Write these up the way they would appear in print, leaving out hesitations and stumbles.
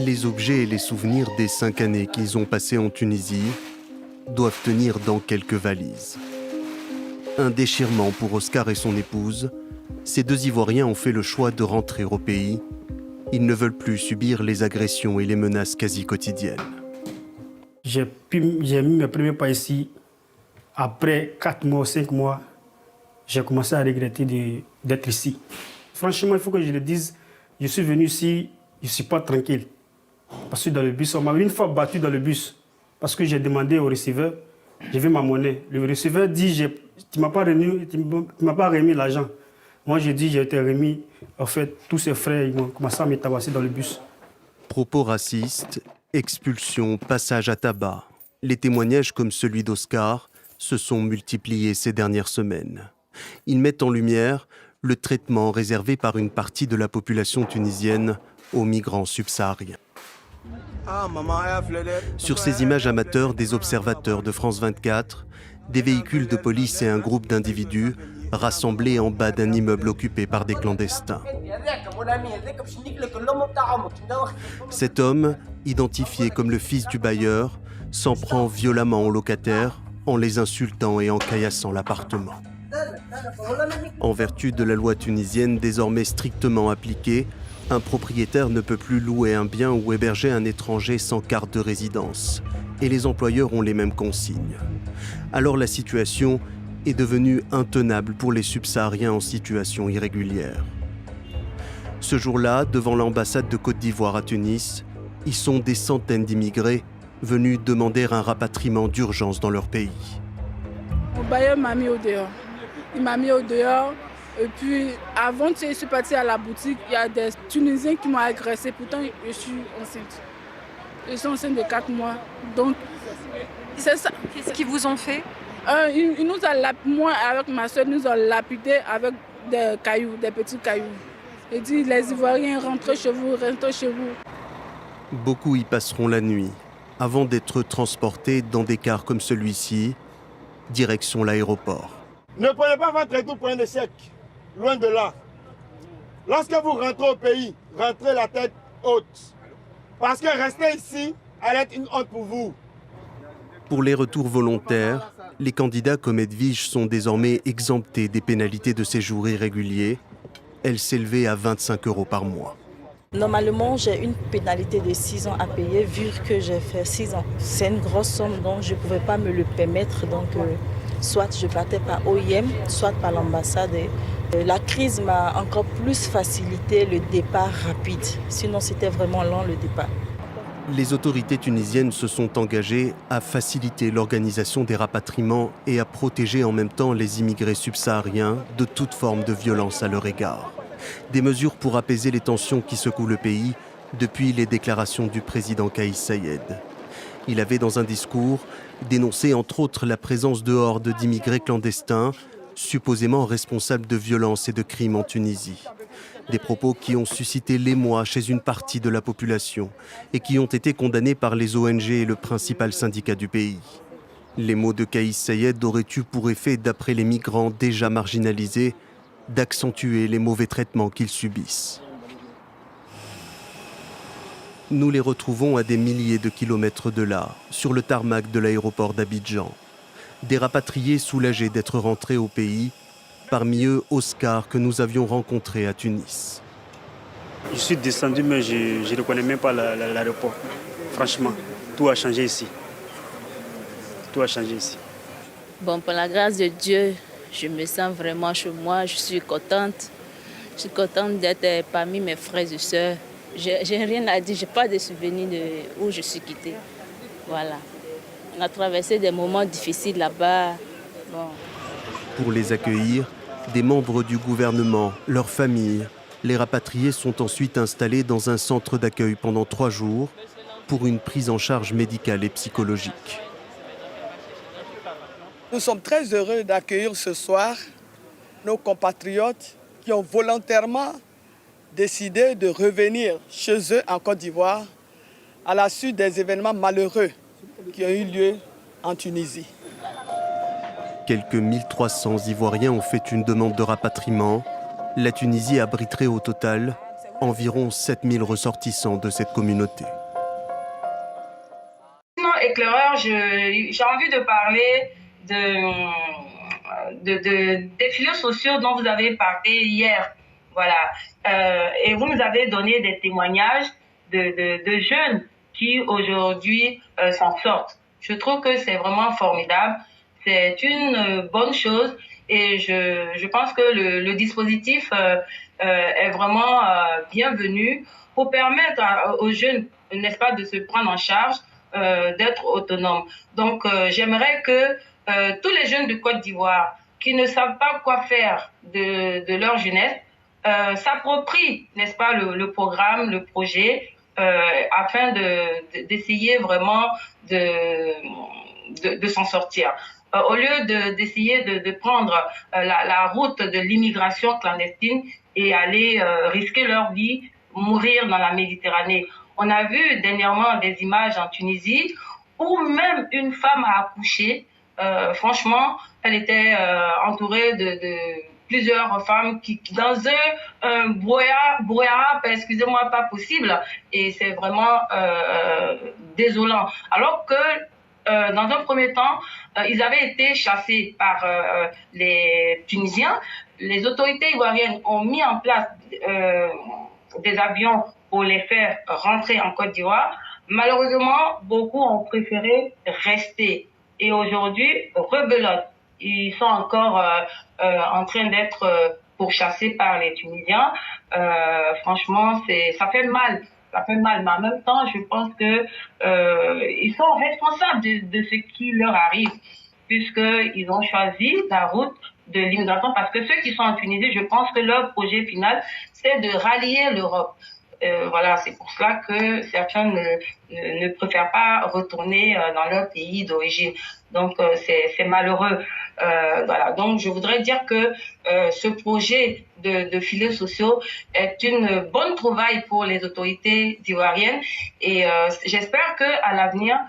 Les objets et les souvenirs des 5 années qu'ils ont passées en Tunisie doivent tenir dans quelques valises. Un déchirement pour Oscar et son épouse. Ces 2 Ivoiriens ont fait le choix de rentrer au pays. Ils ne veulent plus subir les agressions et les menaces quasi quotidiennes. J'ai mis mes premiers pas ici. Après 4 mois, 5 mois, j'ai commencé à regretter d'être ici. Franchement, il faut que je le dise, je suis venu ici, je ne suis pas tranquille. Parce que dans le bus, on m'a une fois battu dans le bus. Parce que j'ai demandé au receveur, je veux ma monnaie. Le receveur dit, tu ne m'as pas remis l'argent. Moi, j'ai dit, j'ai été remis. En fait, tous ses frères, ils ont commencé à me tabasser dans le bus. Propos racistes, expulsions, passage à tabac. Les témoignages comme celui d'Oscar se sont multipliés ces dernières semaines. Ils mettent en lumière le traitement réservé par une partie de la population tunisienne aux migrants subsahariens. Sur ces images amateurs des observateurs de France 24, des véhicules de police et un groupe d'individus rassemblés en bas d'un immeuble occupé par des clandestins. Cet homme, identifié comme le fils du bailleur, s'en prend violemment aux locataires en les insultant et en caillassant l'appartement. En vertu de la loi tunisienne désormais strictement appliquée, un propriétaire ne peut plus louer un bien ou héberger un étranger sans carte de résidence. Et les employeurs ont les mêmes consignes. Alors la situation est devenue intenable pour les subsahariens en situation irrégulière. Ce jour-là, devant l'ambassade de Côte d'Ivoire à Tunis, ils sont des centaines d'immigrés venus demander un rapatriement d'urgence dans leur pays. Mon bailleur m'a mis au dehors. Il m'a mis au dehors. Et puis, avant que je suis partie à la boutique, il y a des Tunisiens qui m'ont agressé. Pourtant, je suis enceinte. Je suis enceinte de 4 mois. Donc, c'est ça. Qu'est-ce qu'ils vous ont fait? Ils nous ont, moi, avec ma soeur, nous ont lapidé avec des cailloux, des petits cailloux. Ils disent, les Ivoiriens, rentrez chez vous, rentrez chez vous. Beaucoup y passeront la nuit, avant d'être transportés dans des cars comme celui-ci, direction l'aéroport. Ne prenez pas votre retour pour un échec, loin de là. Lorsque vous rentrez au pays, rentrez la tête haute. Parce que rester ici allait être une honte pour vous. Pour les retours volontaires, les candidats comme Edwige sont désormais exemptés des pénalités de séjour irréguliers. Elles s'élevaient à 25 € par mois. Normalement, j'ai une pénalité de 6 ans à payer vu que j'ai fait 6 ans. C'est une grosse somme, donc je ne pouvais pas me le permettre. Donc, soit je partais par OIM, soit par l'ambassade. La crise m'a encore plus facilité le départ rapide. Sinon, c'était vraiment lent le départ. Les autorités tunisiennes se sont engagées à faciliter l'organisation des rapatriements et à protéger en même temps les immigrés subsahariens de toute forme de violence à leur égard. Des mesures pour apaiser les tensions qui secouent le pays depuis les déclarations du président Kais Saied. Il avait, dans un discours, dénoncé entre autres la présence de hordes d'immigrés clandestins, supposément responsables de violences et de crimes en Tunisie. Des propos qui ont suscité l'émoi chez une partie de la population et qui ont été condamnés par les ONG et le principal syndicat du pays. Les mots de Kais Saied auraient eu pour effet, d'après les migrants déjà marginalisés, d'accentuer les mauvais traitements qu'ils subissent. Nous les retrouvons à des milliers de kilomètres de là, sur le tarmac de l'aéroport d'Abidjan. Des rapatriés soulagés d'être rentrés au pays, parmi eux Oscar que nous avions rencontré à Tunis. Je suis descendu, mais je ne reconnais même pas l'aéroport. Franchement, tout a changé ici. Tout a changé ici. Bon, pour la grâce de Dieu, je me sens vraiment chez moi. Je suis contente. Je suis contente d'être parmi mes frères et sœurs. J'ai rien à dire, je n'ai pas de souvenirs de où je suis quittée. Voilà. On a traversé des moments difficiles là-bas. Bon. Pour les accueillir, des membres du gouvernement, leurs familles, les rapatriés sont ensuite installés dans un centre d'accueil pendant 3 jours pour une prise en charge médicale et psychologique. Nous sommes très heureux d'accueillir ce soir nos compatriotes qui ont volontairement décidé de revenir chez eux en Côte d'Ivoire à la suite des événements malheureux qui ont eu lieu en Tunisie. Quelques 1300 Ivoiriens ont fait une demande de rapatriement. La Tunisie abriterait au total environ 7000 ressortissants de cette communauté. éclaireur, j'ai envie de parler des filets sociaux dont vous avez parlé hier. Voilà. Et vous nous avez donné des témoignages de jeunes qui aujourd'hui s'en sortent. Je trouve que c'est vraiment formidable. C'est une bonne chose et je pense que le dispositif est vraiment bienvenu pour permettre aux jeunes, n'est-ce pas, de se prendre en charge, d'être autonomes. Donc, j'aimerais que tous les jeunes de Côte d'Ivoire qui ne savent pas quoi faire de leur jeunesse s'approprient, n'est-ce pas, le programme, le projet, afin d'essayer vraiment de s'en sortir. Au lieu d'essayer de prendre la route de l'immigration clandestine et aller risquer leur vie, mourir dans la Méditerranée. On a vu dernièrement des images en Tunisie où même une femme a accouché. Franchement, elle était entourée de plusieurs femmes qui dans un brouillard, excusez-moi, pas possible. Et c'est vraiment désolant. Alors que dans un premier temps, ils avaient été chassés par les Tunisiens. Les autorités ivoiriennes ont mis en place des avions pour les faire rentrer en Côte d'Ivoire. Malheureusement, beaucoup ont préféré rester. Et aujourd'hui, rebelote. Ils sont encore en train d'être pourchassés par les Tunisiens. Franchement, ça fait mal. Ça fait mal, mais en même temps, je pense que ils sont responsables de ce qui leur arrive, puisqu'ils ont choisi la route de l'immigration, parce que ceux qui sont en Tunisie, je pense que leur projet final, c'est de rallier l'Europe. Voilà, c'est pour cela que certains ne préfèrent pas retourner dans leur pays d'origine. Donc, c'est malheureux. Voilà. Donc, je voudrais dire que ce projet de filets sociaux est une bonne trouvaille pour les autorités ivoiriennes et j'espère que à l'avenir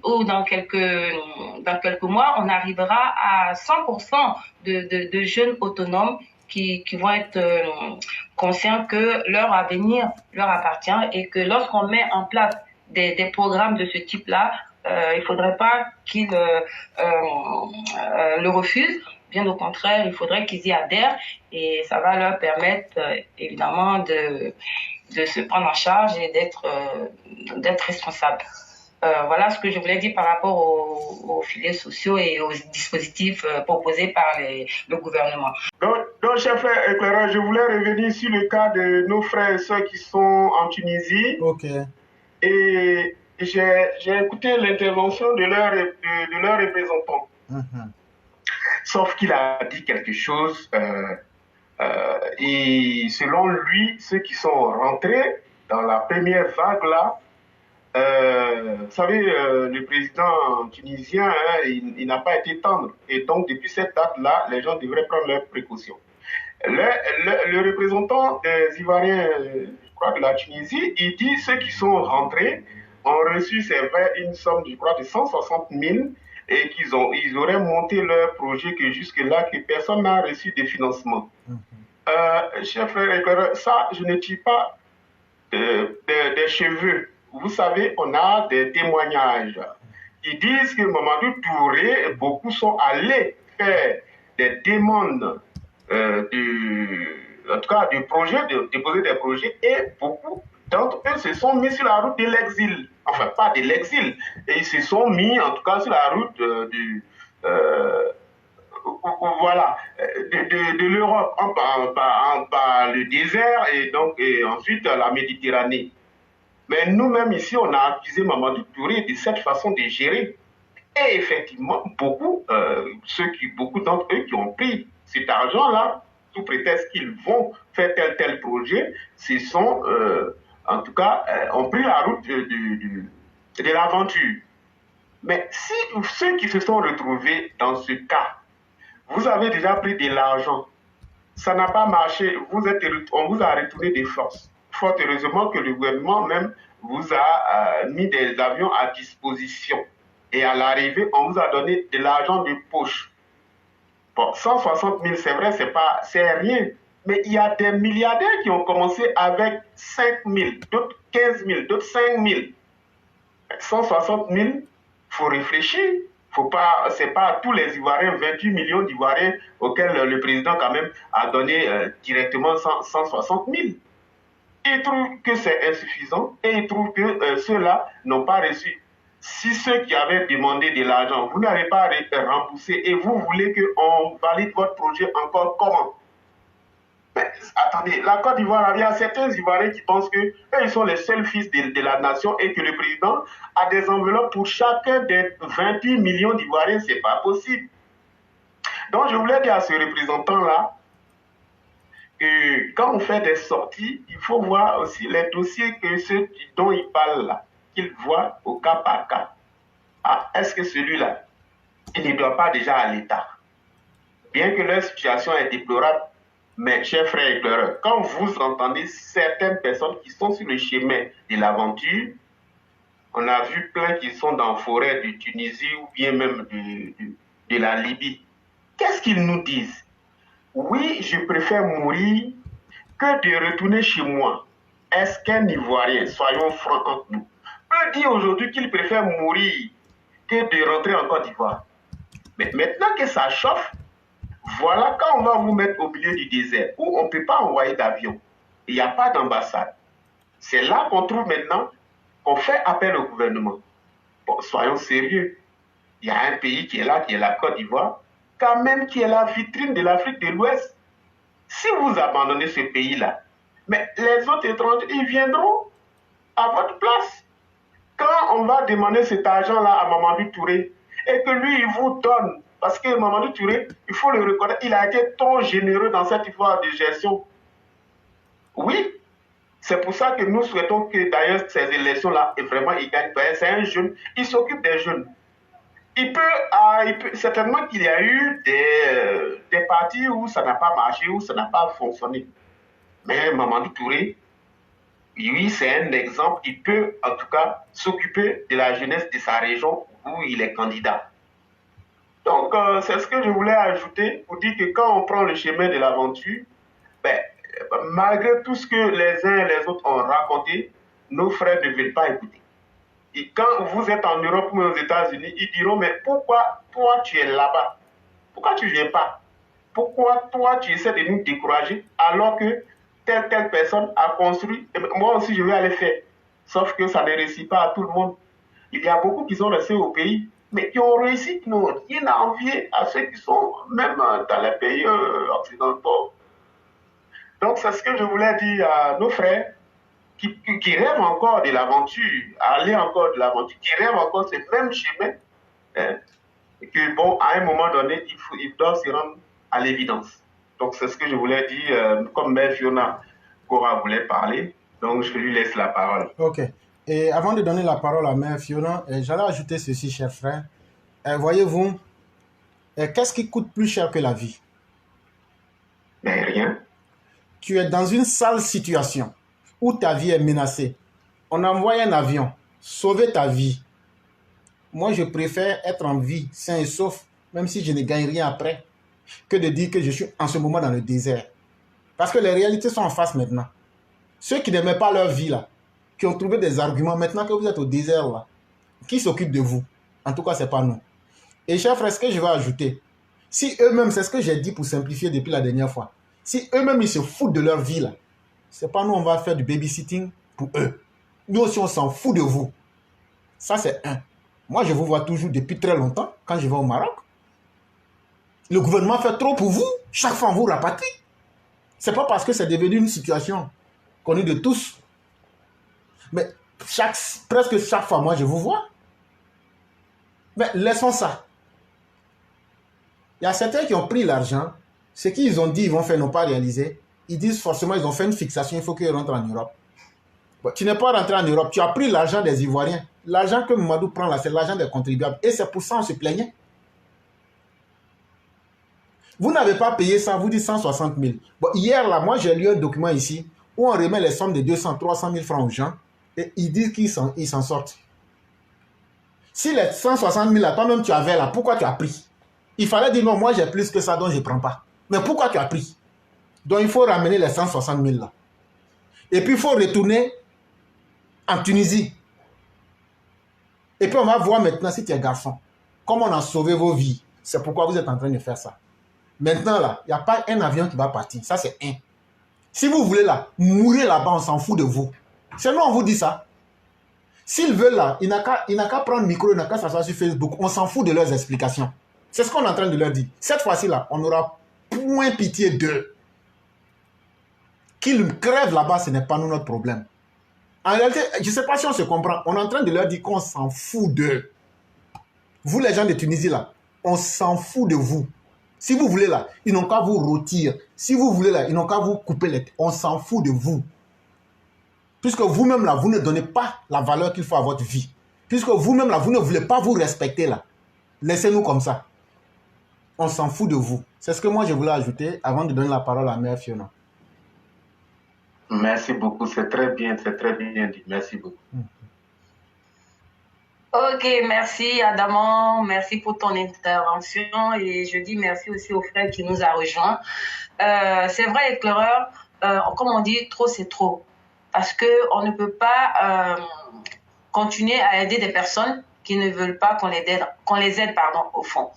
ou dans quelques mois, on arrivera à 100% de jeunes autonomes qui vont être conscients que leur avenir leur appartient et que lorsqu'on met en place des programmes de ce type-là, il ne faudrait pas qu'ils le refusent. Bien au contraire, il faudrait qu'ils y adhèrent et ça va leur permettre évidemment de se prendre en charge et d'être responsables. Voilà ce que je voulais dire par rapport aux filets sociaux et aux dispositifs proposés par le gouvernement. Donc, chef éclaireur, je voulais revenir sur le cas de nos frères et sœurs qui sont en Tunisie. Ok. Et j'ai écouté l'intervention de leur représentant. Sauf qu'il a dit quelque chose. Et selon lui, ceux qui sont rentrés dans la première vague là, vous savez, le président tunisien, il n'a pas été tendre. Et donc, depuis cette date-là, les gens devraient prendre leurs précautions. Le représentant des Ivoiriens, je crois, de la Tunisie, il dit ceux qui sont rentrés ont reçu, c'est vrai, une somme, je crois, de 160 000 et ils auraient monté leur projet que jusque-là, que personne n'a reçu de financement. Chers frères et frères, ça, je ne tire pas des cheveux. Vous savez, on a des témoignages. Ils disent que Mamadou Touré, beaucoup sont allés faire des demandes en tout cas, de déposer des projets et beaucoup d'entre eux se sont mis sur la route de l'exil. Enfin, pas de l'exil. Et ils se sont mis, en tout cas, sur la route voilà, de l'Europe, par le désert et ensuite la Méditerranée. Mais nous-mêmes ici, on a accusé Mamadou Touré de cette façon de gérer. Et effectivement, beaucoup d'entre eux qui ont pris cet argent-là, sous prétexte qu'ils vont faire tel projet, se sont, en tout cas, ont pris la route de l'aventure. Mais si ceux qui se sont retrouvés dans ce cas, vous avez déjà pris de l'argent, ça n'a pas marché, on vous a retourné des forces. Fort heureusement que le gouvernement même vous a mis des avions à disposition. Et à l'arrivée, on vous a donné de l'argent de poche. Bon, 160 000, c'est vrai, c'est rien. Mais il y a des milliardaires qui ont commencé avec 5 000, d'autres 15 000, d'autres 5 000. 160 000, faut réfléchir. Faut pas, c'est pas tous les Ivoiriens, 28 millions d'Ivoiriens auxquels le président quand même a donné directement 160 000. Il trouve que c'est insuffisant et il trouve que ceux-là n'ont pas reçu. Si ceux qui avaient demandé de l'argent, vous n'avez pas remboursé et vous voulez qu'on valide votre projet encore comment? Mais attendez, la Côte d'Ivoire, il y a certains Ivoiriens qui pensent que ils sont les seuls fils de la nation et que le président a des enveloppes pour chacun des 28 millions d'Ivoiriens. C'est pas possible. Donc, je voulais dire à ce représentant-là que quand on fait des sorties, il faut voir aussi les dossiers que ceux dont il parle là, qu'il voit au cas par cas. Ah, est-ce que celui-là, il ne doit pas déjà à l'État? Bien que leur situation est déplorable, mais chers frères et pleureurs, quand vous entendez certaines personnes qui sont sur le chemin de l'aventure, on a vu plein qui sont dans la forêt de Tunisie ou bien même de la Libye. Qu'est-ce qu'ils nous disent? Oui, je préfère mourir que de retourner chez moi. Est-ce qu'un Ivoirien, soyons francs entre nous, peut dire aujourd'hui qu'il préfère mourir que de rentrer en Côte d'Ivoire? Mais maintenant que ça chauffe, voilà quand on va vous mettre au milieu du désert où on ne peut pas envoyer d'avion. Il n'y a pas d'ambassade. C'est là qu'on trouve maintenant qu'on fait appel au gouvernement. Bon, soyons sérieux. Il y a un pays qui est là, qui est la Côte d'Ivoire, quand même qui est la vitrine de l'Afrique de l'Ouest. Si vous abandonnez ce pays-là, mais les autres étrangers, ils viendront à votre place. Quand on va demander cet argent-là à Mamadou Touré et que lui, il vous donne, parce que Mamadou Touré, il faut le reconnaître, il a été trop généreux dans cette histoire de gestion. Oui, c'est pour ça que nous souhaitons que d'ailleurs ces élections-là, vraiment, il gagne. C'est un jeune, il s'occupe des jeunes. Il peut certainement qu'il y a eu des partis où ça n'a pas marché, où ça n'a pas fonctionné. Mais Mamadou Touré, oui, c'est un exemple. Il peut en tout cas s'occuper de la jeunesse de sa région où il est candidat. Donc, c'est ce que je voulais ajouter pour dire que quand on prend le chemin de l'aventure, malgré tout ce que les uns et les autres ont raconté, nos frères ne veulent pas écouter. Et quand vous êtes en Europe ou aux États-Unis, ils diront, mais pourquoi toi tu es là-bas? Pourquoi tu ne viens pas? Pourquoi toi tu essaies de nous décourager alors que telle personne a construit? Moi aussi je vais aller faire. Sauf que ça ne réussit pas à tout le monde. Il y a beaucoup qui sont restés au pays, mais qui ont réussi, qui n'ont rien à envier à ceux qui sont même dans les pays occidentaux. Donc c'est ce que je voulais dire à nos frères qui rêvent encore de l'aventure, aller encore de l'aventure, qui rêvent encore ce même chemin, et que bon, à un moment donné, ils doivent se rendre à l'évidence. Donc c'est ce que je voulais dire, comme Mère Fiona Cora voulait parler, donc je lui laisse la parole. Ok. Et avant de donner la parole à Mère Fiona, j'allais ajouter ceci, chers frères. Voyez-vous, qu'est-ce qui coûte plus cher que la vie? Mais rien. Tu es dans une sale situation où ta vie est menacée. On envoie un avion, sauver ta vie. Moi, je préfère être en vie, sain et sauf, même si je ne gagne rien après, que de dire que je suis en ce moment dans le désert. Parce que les réalités sont en face maintenant. Ceux qui n'aimaient pas leur vie, là, qui ont trouvé des arguments, maintenant que vous êtes au désert, là, qui s'occupe de vous? En tout cas, ce n'est pas nous. Et chers frères, ce que je vais ajouter, si eux-mêmes, c'est ce que j'ai dit pour simplifier depuis la dernière fois, si eux-mêmes, ils se foutent de leur vie, là, c'est pas nous, on va faire du babysitting pour eux. Nous aussi, on s'en fout de vous. Ça, c'est un. Moi, je vous vois toujours depuis très longtemps, quand je vais au Maroc. Le gouvernement fait trop pour vous. Chaque fois, on vous rapatrie. C'est pas parce que c'est devenu une situation connue de tous. Mais presque chaque fois, moi, je vous vois. Mais laissons ça. Il y a certains qui ont pris l'argent. Ce qu'ils ont dit, ils vont faire, n'ont pas réalisé. Ils disent forcément, ils ont fait une fixation, il faut qu'ils rentrent en Europe. Bon, tu n'es pas rentré en Europe, tu as pris l'argent des Ivoiriens. L'argent que Mamadou prend là, c'est l'argent des contribuables. Et c'est pour ça qu'on se plaignait. Vous n'avez pas payé ça, vous dites 160 000. Bon, hier, là, moi, j'ai lu un document ici où on remet les sommes de 200, 300 000 francs aux gens et ils disent qu'ils s'en sortent. Si les 160 000 là, toi-même tu avais là, pourquoi tu as pris? Il fallait dire non, moi j'ai plus que ça, donc je ne prends pas. Mais pourquoi tu as pris? Donc il faut ramener les 160 000 là. Et puis il faut retourner en Tunisie. Et puis on va voir maintenant si tu es garçon. Comment on a sauvé vos vies. C'est pourquoi vous êtes en train de faire ça. Maintenant là, il n'y a pas un avion qui va partir. Ça c'est un. Si vous voulez là, mourir là-bas, on s'en fout de vous. C'est nous on vous dit ça. S'ils veulent là, il n'a qu'à prendre le micro, il n'a qu'à s'asseoir sur Facebook. On s'en fout de leurs explications. C'est ce qu'on est en train de leur dire. Cette fois-ci là, on n'aura point pitié d'eux. Qu'ils crèvent là-bas, ce n'est pas nous notre problème. En réalité, je ne sais pas si on se comprend. On est en train de leur dire qu'on s'en fout d'eux. Vous les gens de Tunisie là, on s'en fout de vous. Si vous voulez là, ils n'ont qu'à vous rôtir. Si vous voulez là, ils n'ont qu'à vous couper les têtes. On s'en fout de vous. Puisque vous-même là, vous ne donnez pas la valeur qu'il faut à votre vie. Puisque vous-même là, vous ne voulez pas vous respecter là. Laissez-nous comme ça. On s'en fout de vous. C'est ce que moi je voulais ajouter avant de donner la parole à Mère Fiona. Merci beaucoup, c'est très bien dit. Merci beaucoup. Ok, merci Adamant, merci pour ton intervention et je dis merci aussi au frère qui nous a rejoints. C'est vrai, éclaireur, comme on dit, trop c'est trop. Parce qu'on ne peut pas continuer à aider des personnes qui ne veulent pas qu'on les aide, au fond.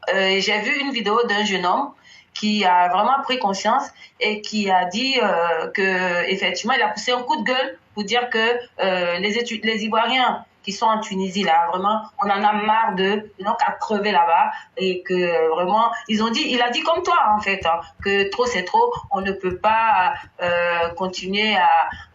J'ai vu une vidéo d'un jeune homme qui a vraiment pris conscience et qui a dit que effectivement il a poussé un coup de gueule pour dire que les Ivoiriens qui sont en Tunisie là, vraiment, on en a marre d'eux, ils n'ont qu'à crever là-bas et que vraiment, il a dit comme toi en fait, hein, que trop c'est trop, on ne peut pas continuer à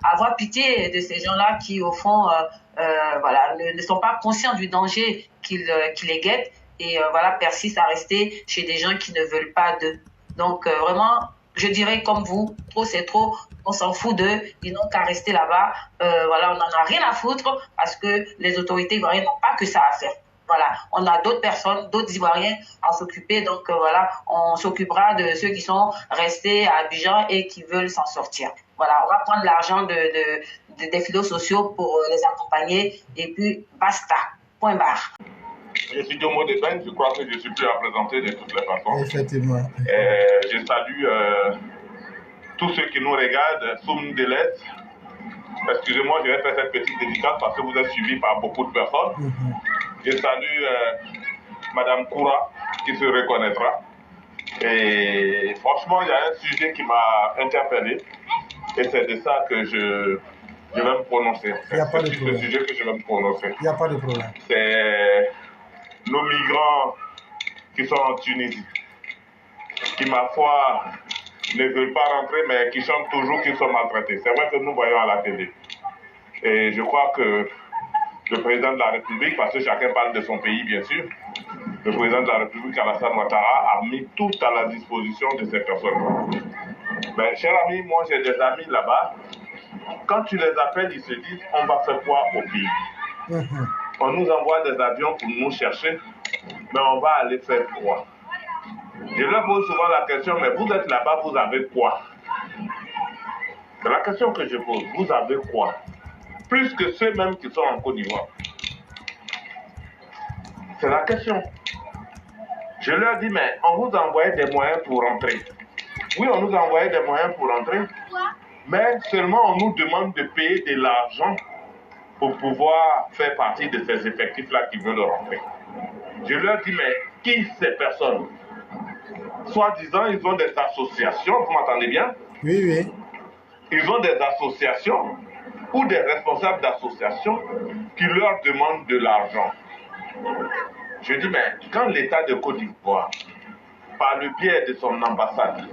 avoir pitié de ces gens-là qui au fond, voilà, ne sont pas conscients du danger qui les guette et voilà, persistent à rester chez des gens qui ne veulent pas d'eux. Donc vraiment, je dirais comme vous, trop c'est trop, on s'en fout d'eux, ils n'ont qu'à rester là-bas. Voilà, on n'en a rien à foutre parce que les autorités ivoiriennes n'ont pas que ça à faire. Voilà, on a d'autres personnes, d'autres Ivoiriens à s'occuper. Donc voilà, on s'occupera de ceux qui sont restés à Abidjan et qui veulent s'en sortir. Voilà, on va prendre l'argent des filets sociaux pour les accompagner et puis basta, point barre. Je suis Diomo Deben, je crois que je suis plus à présenter de toutes les façons. Effectivement. Je salue tous ceux qui nous regardent, Soum Delez. Excusez-moi, je vais faire cette petite dédicace parce que vous êtes suivis par beaucoup de personnes. Je salue Madame Koura qui se reconnaîtra. Et franchement, il y a un sujet qui m'a interpellé et c'est de ça que je vais me prononcer. Il n'y a pas de C'est problème. ce sujet que je vais me prononcer. Il n'y a pas de problème. C'est nos migrants qui sont en Tunisie, qui, ma foi, ne veulent pas rentrer, mais qui chantent toujours qu'ils sont maltraités. C'est vrai que nous voyons à la télé. Et je crois que le président de la République, parce que chacun parle de son pays, bien sûr, le président de la République, Alassane Ouattara, a mis tout à la disposition de ces personnes. Mais, cher ami, moi j'ai des amis là-bas. Quand tu les appelles, ils se disent, on va faire quoi au pays? On nous envoie des avions pour nous chercher, mais on va aller faire quoi? Je leur pose souvent la question, mais vous êtes là-bas, vous avez quoi? C'est la question que je pose, vous avez quoi? Plus que ceux-mêmes qui sont en Côte d'Ivoire. C'est la question. Je leur dis, mais on vous envoyait des moyens pour rentrer. Oui, on nous envoyait des moyens pour rentrer, mais seulement on nous demande de payer de l'argent pour pouvoir faire partie de ces effectifs-là qui veulent rentrer. Je leur dis, mais qui ces personnes? Soi-disant, ils ont des associations, vous m'entendez bien? Oui, oui. Ils ont des associations ou des responsables d'associations qui leur demandent de l'argent. Je dis, mais quand l'État de Côte d'Ivoire, par le biais de son ambassade,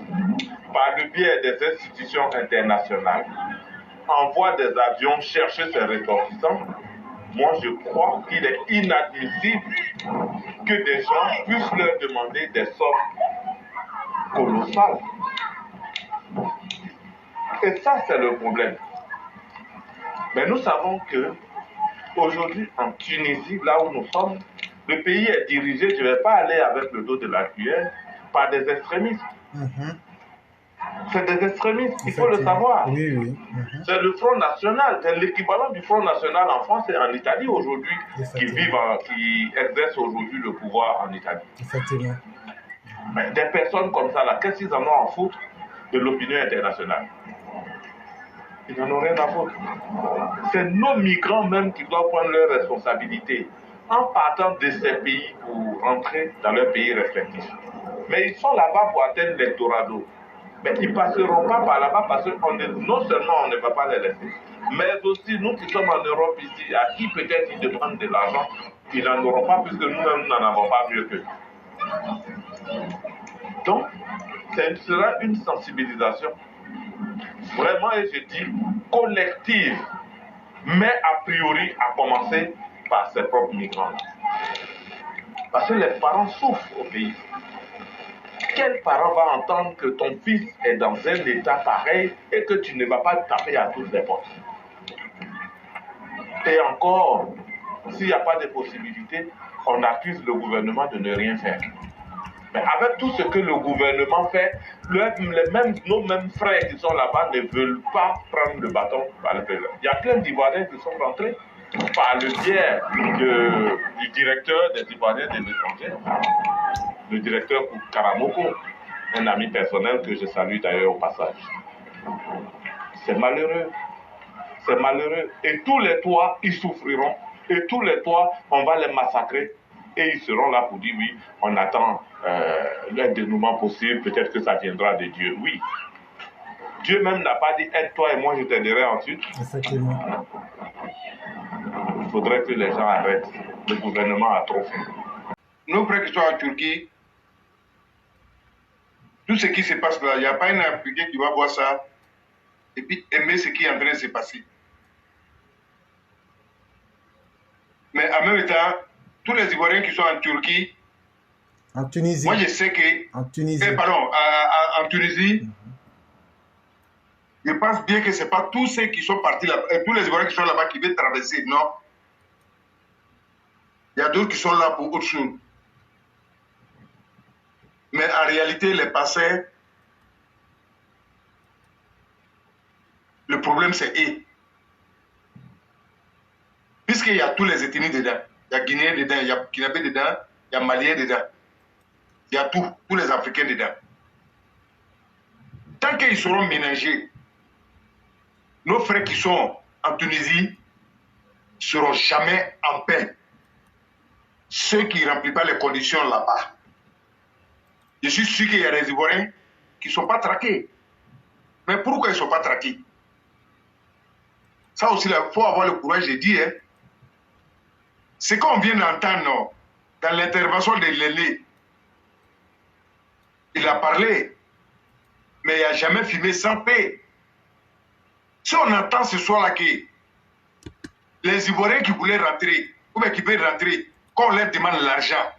par le biais des institutions internationales, envoie des avions chercher ses ressortissants, moi je crois qu'il est inadmissible que des gens puissent leur demander des sommes colossales. Et ça, c'est le problème. Mais nous savons que aujourd'hui, en Tunisie, là où nous sommes, le pays est dirigé, je ne vais pas aller avec le dos de la cuillère, par des extrémistes. C'est des extrémistes, il faut le savoir. Oui, oui. C'est le Front National, c'est l'équivalent du Front National en France et en Italie aujourd'hui, qui exercent aujourd'hui le pouvoir en Italie. Effectivement. Mais des personnes comme ça, là, qu'est-ce qu'ils en ont à foutre de l'opinion internationale? Ils n'en ont rien à foutre. C'est nos migrants même qui doivent prendre leurs responsabilités en partant de ces pays pour rentrer dans leurs pays respectifs. Mais ils sont là-bas pour atteindre l'Eldorado. Mais ils ne passeront pas par là-bas parce que non seulement on ne va pas les laisser, mais aussi nous qui sommes en Europe ici, à qui peut-être ils demandent de l'argent, ils n'en auront pas puisque nous-mêmes n'en avons pas mieux qu'eux. Donc, ce sera une sensibilisation, vraiment, et je dis, collective, mais a priori à commencer par ses propres migrants. Parce que les parents souffrent au pays. Quel parent va entendre que ton fils est dans un état pareil et que tu ne vas pas taper à toutes les portes? Et encore, s'il n'y a pas de possibilité, on accuse le gouvernement de ne rien faire. Mais avec tout ce que le gouvernement fait, nos mêmes frères qui sont là-bas ne veulent pas prendre le bâton par le président. Il y a plein d'Ivoiriens qui sont rentrés par le biais du directeur des Ivoiriens de l'étranger, le directeur Karamoko, un ami personnel que je salue d'ailleurs au passage. C'est malheureux. C'est malheureux. Et tous les toits, ils souffriront. Et tous les toits, on va les massacrer. Et ils seront là pour dire oui, on attend un dénouement possible, peut-être que ça viendra de Dieu. Oui. Dieu même n'a pas dit aide-toi et moi je t'aiderai ensuite. Effectivement. Il faudrait que les gens arrêtent. Le gouvernement a trop fait. Nos frères qui sont en Turquie, tout ce qui se passe là, il n'y a pas un Africain qui va voir ça et puis aimer ce qui est en train de se passer. Mais en même temps, tous les Ivoiriens qui sont en Turquie, en Tunisie. Moi je sais que... En Tunisie. En Tunisie, je pense bien que ce n'est pas tous ceux qui sont partis là, tous les Ivoiriens qui sont là-bas qui veulent traverser, non. Il y a d'autres qui sont là pour autre chose. Mais en réalité, les passés, le problème c'est eux. Puisqu'il y a tous les ethnies dedans. Il y a Guinéens dedans, il y a Guinéens dedans, il y a Maliens dedans. Il y a tous les Africains dedans. Tant qu'ils seront ménagés, nos frères qui sont en Tunisie ne seront jamais en paix. Ceux qui ne remplissent pas les conditions là-bas. Je suis sûr qu'il y a des Ivoiriens qui ne sont pas traqués. Mais pourquoi ils ne sont pas traqués? Ça aussi, il faut avoir le courage de dire. Hein. Ce qu'on vient d'entendre dans l'intervention de Lélé, il a parlé, mais il n'a jamais filmé sans paix. Si on entend ce soir-là que les Ivoiriens qui voulaient rentrer, ou bien qui veulent rentrer, quand on leur demande l'argent,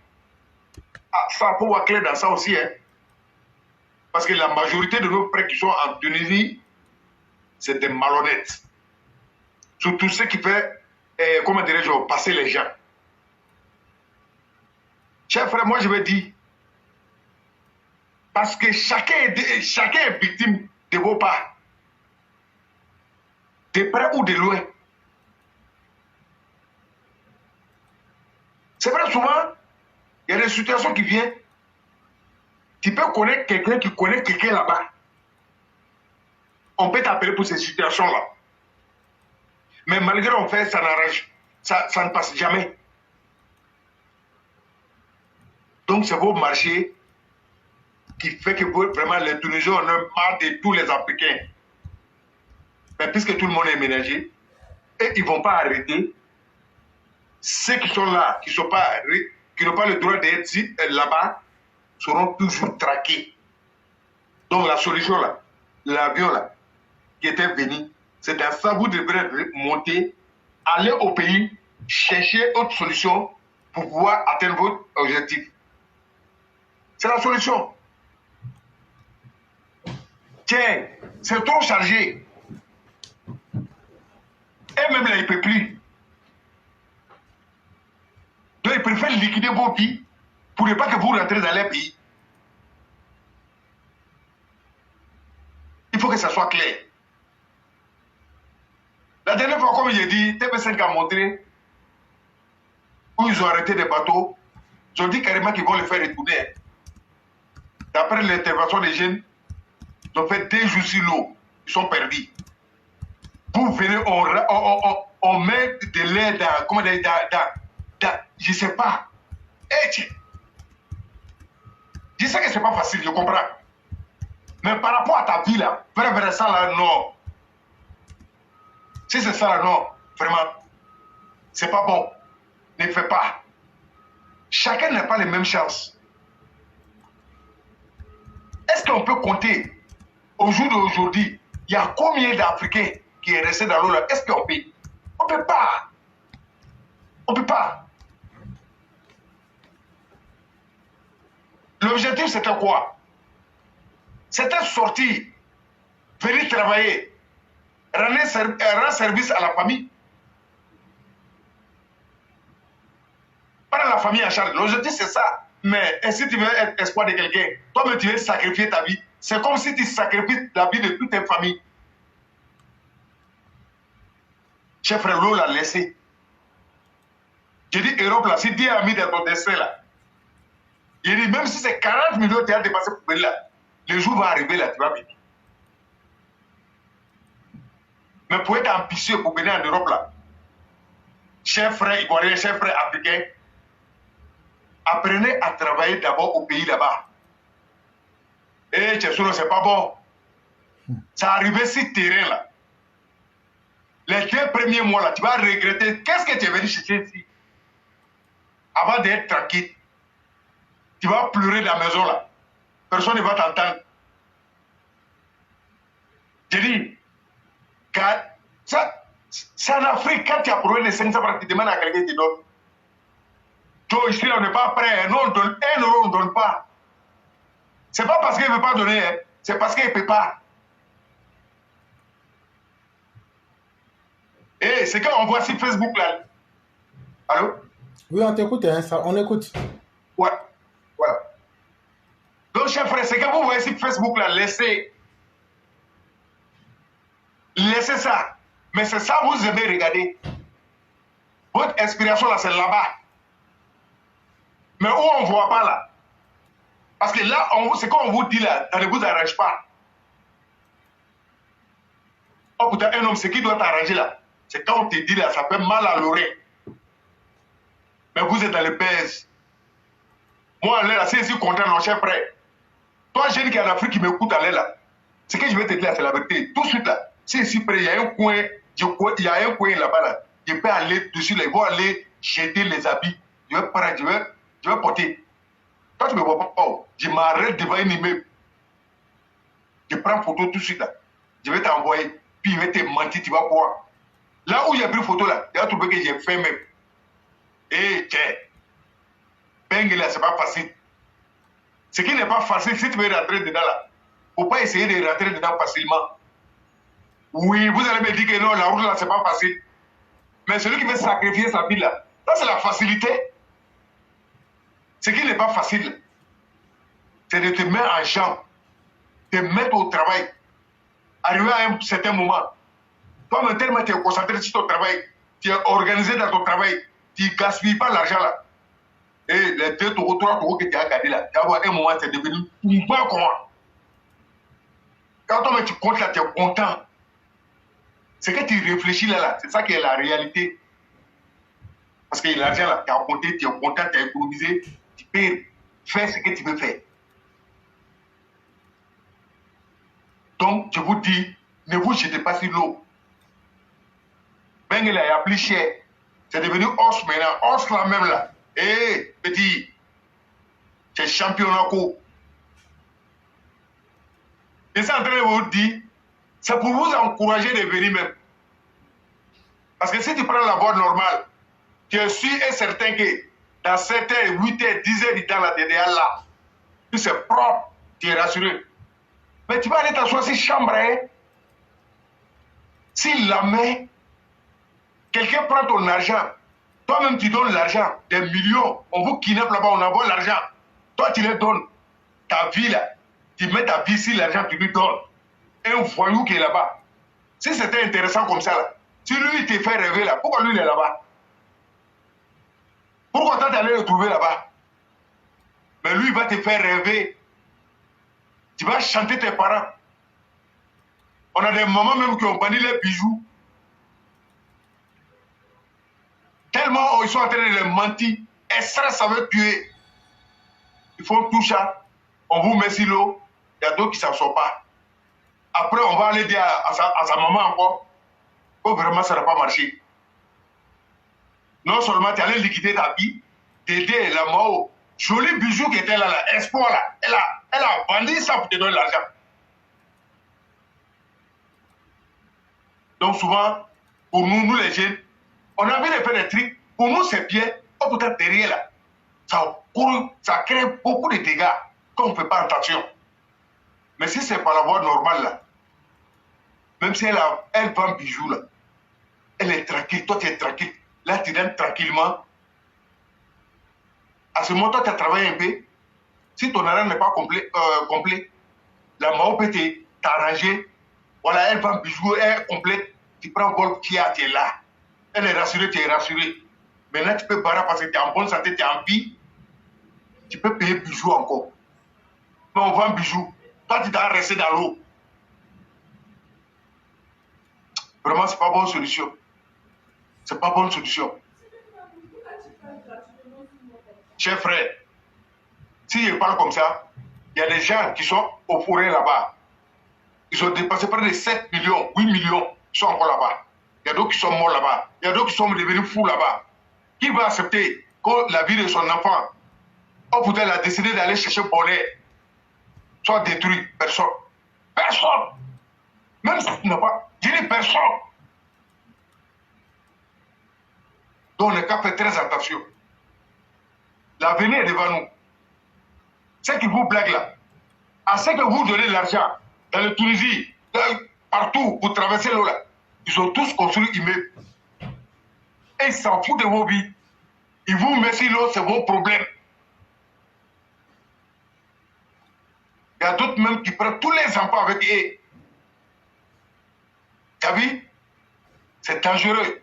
ça faut voir clair dans ça aussi. Hein. Parce que la majorité de nos frères qui sont en Tunisie, c'est des malhonnêtes. Surtout ceux qui font, comment dirais-je, passer les gens. Chers frères, moi je veux dire, parce que chacun est victime de vos pas, de près ou de loin. C'est vrai, souvent, il y a des situations qui viennent. Tu peux connaître quelqu'un qui connaît quelqu'un là-bas. On peut t'appeler pour ces situations-là. Mais malgré on fait, ça n'arrange. Ça ne passe jamais. Donc c'est vos marchés qui fait que vraiment les Tunisiens ont marre de tous les Africains. Mais puisque tout le monde est ménagé, et ils ne vont pas arrêter, ceux qui sont là, qui n'ont pas le droit d'être là-bas, seront toujours traqués. Donc la solution là, l'avion là, qui était venu, c'est un ça, vous devrez monter, aller au pays, chercher autre solution pour pouvoir atteindre votre objectif. C'est la solution. Tiens, c'est trop chargé. Et même là, il ne peut plus. Donc, ils préfèrent liquider vos vies pour ne pas que vous rentrez dans les pays. Il faut que ça soit clair. La dernière fois, comme j'ai dit, TV5 a montré où ils ont arrêté des bateaux. Ils ont dit carrément qu'ils vont les faire retourner. D'après l'intervention des jeunes, ils ont fait 2 jours sur l'eau. Ils sont perdus. Vous venez, on met de l'air dans, comment dire, je sais pas. Je sais que c'est pas facile, je comprends. Mais par rapport à ta vie là, faire ça là, non. Si c'est ça là, non, vraiment, c'est pas bon. Ne fais pas. Chacun n'a pas les mêmes chances. Est-ce qu'on peut compter au jour d'aujourd'hui, il y a combien d'Africains qui est resté dans l'eau là? Est-ce qu'on peut? On ne peut pas. On ne peut pas. L'objectif, c'était quoi? C'était sortir, venir travailler, rendre service à la famille. Pas la famille en charge. L'objectif, c'est ça. Mais si tu veux être espoir de quelqu'un, toi-même, tu veux sacrifier ta vie. C'est comme si tu sacrifies la vie de toute ta famille. Chef frère, l'eau l'a laissé. J'ai dit, Europe, là, si Dieu a mis dans ton destin, là, il dit, même si c'est 40 millions qui ont dépassé pour venir là, le jour va arriver, là, tu vas venir. Mais pour être ambitieux, pour venir en Europe, là, chef frère ivoirien, chef frère africain, apprenez à travailler d'abord au pays là-bas. Eh, Tchèsouro, c'est pas bon. Ça arrivait sur terrain, là. Les 2 premiers mois, là, tu vas regretter. Qu'est-ce que tu es venu chercher ici? Avant d'être tranquille, tu vas pleurer dans la maison, là. Personne ne va t'entendre. Je dis, c'est en Afrique, quand tu as prouvé les 500 francs, tu demandes à quelqu'un qui donne. Toi, ici, on n'est pas prêt. Non, on donne 1 euro, on ne donne pas. C'est pas parce qu'il ne veut pas donner, hein. C'est parce qu'il ne peut pas. Et c'est quand on voit sur Facebook là. Allô? Oui, on t'écoute, hein, on écoute. Ouais, voilà. Donc, chers frères, c'est quand vous voyez sur Facebook là, laissez ça. Mais c'est ça vous aimez regarder. Votre inspiration là, c'est là-bas. Mais où on ne voit pas là. Parce que là, c'est quand on vous dit là, ça ne vous arrange pas. Oh putain, un homme, c'est qui doit t'arranger là? C'est quand on te dit là, ça fait mal à l'oreille. Mais vous êtes dans le baise. Moi, là, c'est ici content, mon cher frère. Toi, jeune qui est en Afrique, qui m'écoute à là, ce que je vais te dire, c'est la vérité. Tout de suite là, c'est ici près, il y a un coin, il y a un coin là-bas là. Je peux aller dessus là, ils vont aller jeter les habits. Je vais prendre, je vais porter. Toi, tu ne me vois pas. Oh, je m'arrête devant un immeuble. Je prends photo tout de suite là. Je vais t'envoyer. Puis je vais te mentir, tu vas voir. Là où j'ai pris photo là, tu vas trouver que j'ai fait même. Eh, tiens. Bengue là, c'est pas facile. Ce qui n'est pas facile, si tu veux rentrer dedans là, faut pas essayer de rentrer dedans facilement. Oui, vous allez me dire que non, la route là, c'est pas facile. Mais celui qui veut sacrifier sa vie là, ça c'est la facilité. Ce qui n'est pas facile, c'est de te mettre en jambe, de te mettre au travail. Arriver à un certain moment, toi-même tellement tu es concentré sur ton travail, tu es organisé dans ton travail, tu ne gaspilles pas l'argent là. Et les 2 euros, 3 euros que tu as gardé là, tu vas voir un moment, c'est devenu un peu comment. Quand toi tu comptes là, tu es content. C'est que tu réfléchis là, c'est ça qui est la réalité. Parce que l'argent là, tu as compté, tu es content, tu as économisé, tu peux faire ce que tu veux faire. Donc, je vous dis, ne vous jetez pas sur l'eau. Bengue là, il y a plus cher. C'est devenu os maintenant, os là même là. Eh, petit, c'est championnat co. Et c'est en train de vous dire, c'est pour vous encourager de venir même. Parce que si tu prends la voie normale, tu es sûr et certain que dans 7 h, 8 h, 10 h du temps là, tu es déjà là. Puis c'est propre, tu es rassuré. Mais tu vas aller t'asseoir sur chambre, hein? Si la main, quelqu'un prend ton argent, toi-même tu donnes l'argent, des millions, on vous kidnappe là-bas, on envoie l'argent. Toi tu les donnes, ta vie là, tu mets ta vie sur l'argent, tu lui donnes. Un voyou qui est là-bas. Si c'était intéressant comme ça là, si lui il te fait rêver là, pourquoi lui il est là-bas? Pourquoi toi tu allais le trouver là-bas? Mais lui il va te faire rêver. Tu vas chanter tes parents. On a des mamans même qui ont banni les bijoux Tellement ils sont en train de les mentir. Extrait, ça veut tuer. Il faut tout ça. On vous met sur l'eau. Il y a d'autres qui ne s'en sortent pas. Après, on va aller dire à sa maman encore que vraiment ça n'a pas marché. Non seulement tu allais liquider ta vie, t'aider la Mao. Joli bijou qui était là, Espoir là. Elle a vendu ça pour te donner l'argent. Donc souvent, pour nous les jeunes, on a envie de faire des trucs. Pour nous, c'est bien. On peut être derrière là. Ça crée beaucoup de dégâts quand on ne fait pas attention. Mais si c'est par la voie normale là, même si elle vend bijoux là, elle est tranquille, toi tu es tranquille. Là, tu donnes tranquillement. À ce moment, toi, tu as travaillé un peu. Si ton argent n'est pas complet, la Mao peut t'arranger. Voilà, elle vend bijoux, elle est complète. Tu prends Golf Kia, tu es là. Elle est rassurée, tu es rassuré. Maintenant, tu peux barrer parce que tu es en bonne santé, tu es en vie. Tu peux payer bijoux encore. Mais on vend bijoux. Toi, tu dois rester dans l'eau. Vraiment, ce n'est pas bonne solution. Ce n'est pas bonne solution. Chers frères, si je parle comme ça, il y a des gens qui sont au forêt là-bas. Ils ont dépassé près de 7 millions, 8 millions, ils sont encore là-bas. Il y a d'autres qui sont morts là-bas. Il y a d'autres qui sont devenus fous là-bas. Qui va accepter que la vie de son enfant, ou peut-être elle a décidé d'aller chercher bonnet, soit détruit? Personne. Personne. Même si tu n'as pas. Je dis personne. Donc on n'a qu'à faire très attention. L'avenir est devant nous. Ceux qui vous blaguent là, à ceux que vous donnez l'argent, dans le Tunisie, partout, pour traverser l'eau là, ils ont tous construit immeubles. Et ils s'en foutent de vos vies. Ils vous mettent sur l'eau, c'est vos problèmes. Il y a d'autres même qui prennent tous les enfants avec eux. Tu as vu? C'est dangereux.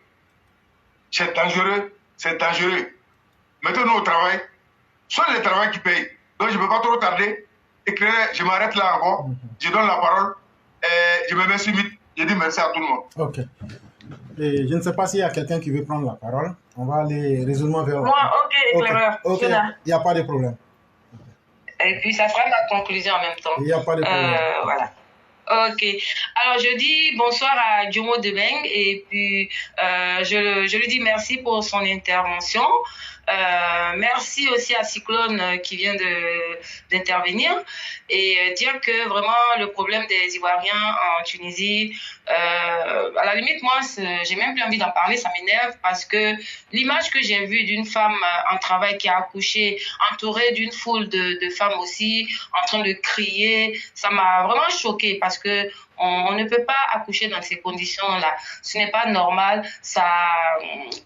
C'est dangereux, c'est dangereux. Maintenant au travail, c'est le travail qui paye. Donc je ne peux pas trop tarder. Éclairer, je m'arrête là encore. Je donne la parole. Je me mets sur vite. Je dis merci à tout le monde. Ok. Et je ne sais pas s'il y a quelqu'un qui veut prendre la parole. On va aller résolument vers... Moi, ok, éclaireur. Ok, il n'y a pas de problème. Et puis ça fera ma conclusion en même temps. Il n'y a pas de problème. Voilà. Ok. Alors, je dis bonsoir à Djomo Debeng et puis je lui dis merci pour son intervention. Merci aussi à Cyclone qui vient d'intervenir et dire que vraiment le problème des Ivoiriens en Tunisie, à la limite, moi, j'ai même plus envie d'en parler, ça m'énerve parce que l'image que j'ai vue d'une femme en travail qui a accouché, entourée d'une foule de femmes aussi, en train de crier, ça m'a vraiment choquée parce que on ne peut pas accoucher dans ces conditions-là. Ce n'est pas normal. Ça,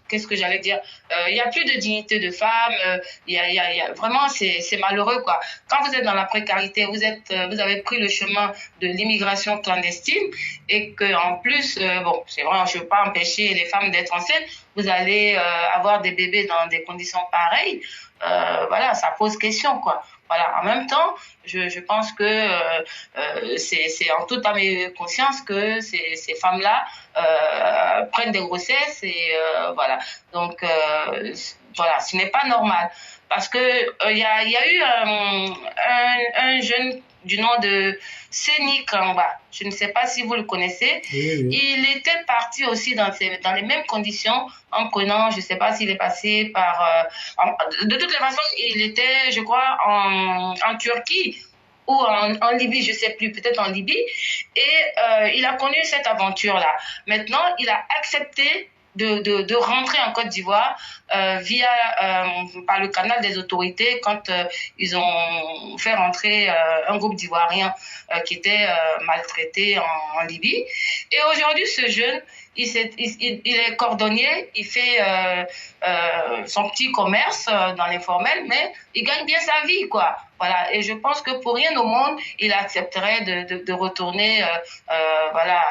qu'est-ce que j'allais dire? Il y a plus de dignité de femme. Vraiment, c'est malheureux, quoi. Quand vous êtes dans la précarité, vous avez pris le chemin de l'immigration clandestine et que en plus, bon, c'est vrai, je ne veux pas empêcher les femmes d'être enceintes. Vous allez avoir des bébés dans des conditions pareilles. Voilà, ça pose question, quoi. Voilà. En même temps, je pense que c'est en toute âme et conscience que ces femmes-là prennent des grossesses et voilà. Donc voilà, ce n'est pas normal parce que il y a eu un jeune du nom de Seni Kamba. Je ne sais pas si vous le connaissez. Oui. Il était parti aussi dans les mêmes conditions en prenant, je ne sais pas s'il est passé par... de toutes les façons, il était, je crois, en Turquie ou en Libye, je ne sais plus, peut-être en Libye. Et il a connu cette aventure-là. Maintenant, il a accepté de rentrer en Côte d'Ivoire par le canal des autorités quand ils ont fait rentrer un groupe d'Ivoiriens qui était maltraité en Libye. Et aujourd'hui, ce jeune, il est cordonnier, il fait son petit commerce dans l'informel, mais il gagne bien sa vie, quoi. Voilà. Et je pense que pour rien au monde, il accepterait de retourner voilà,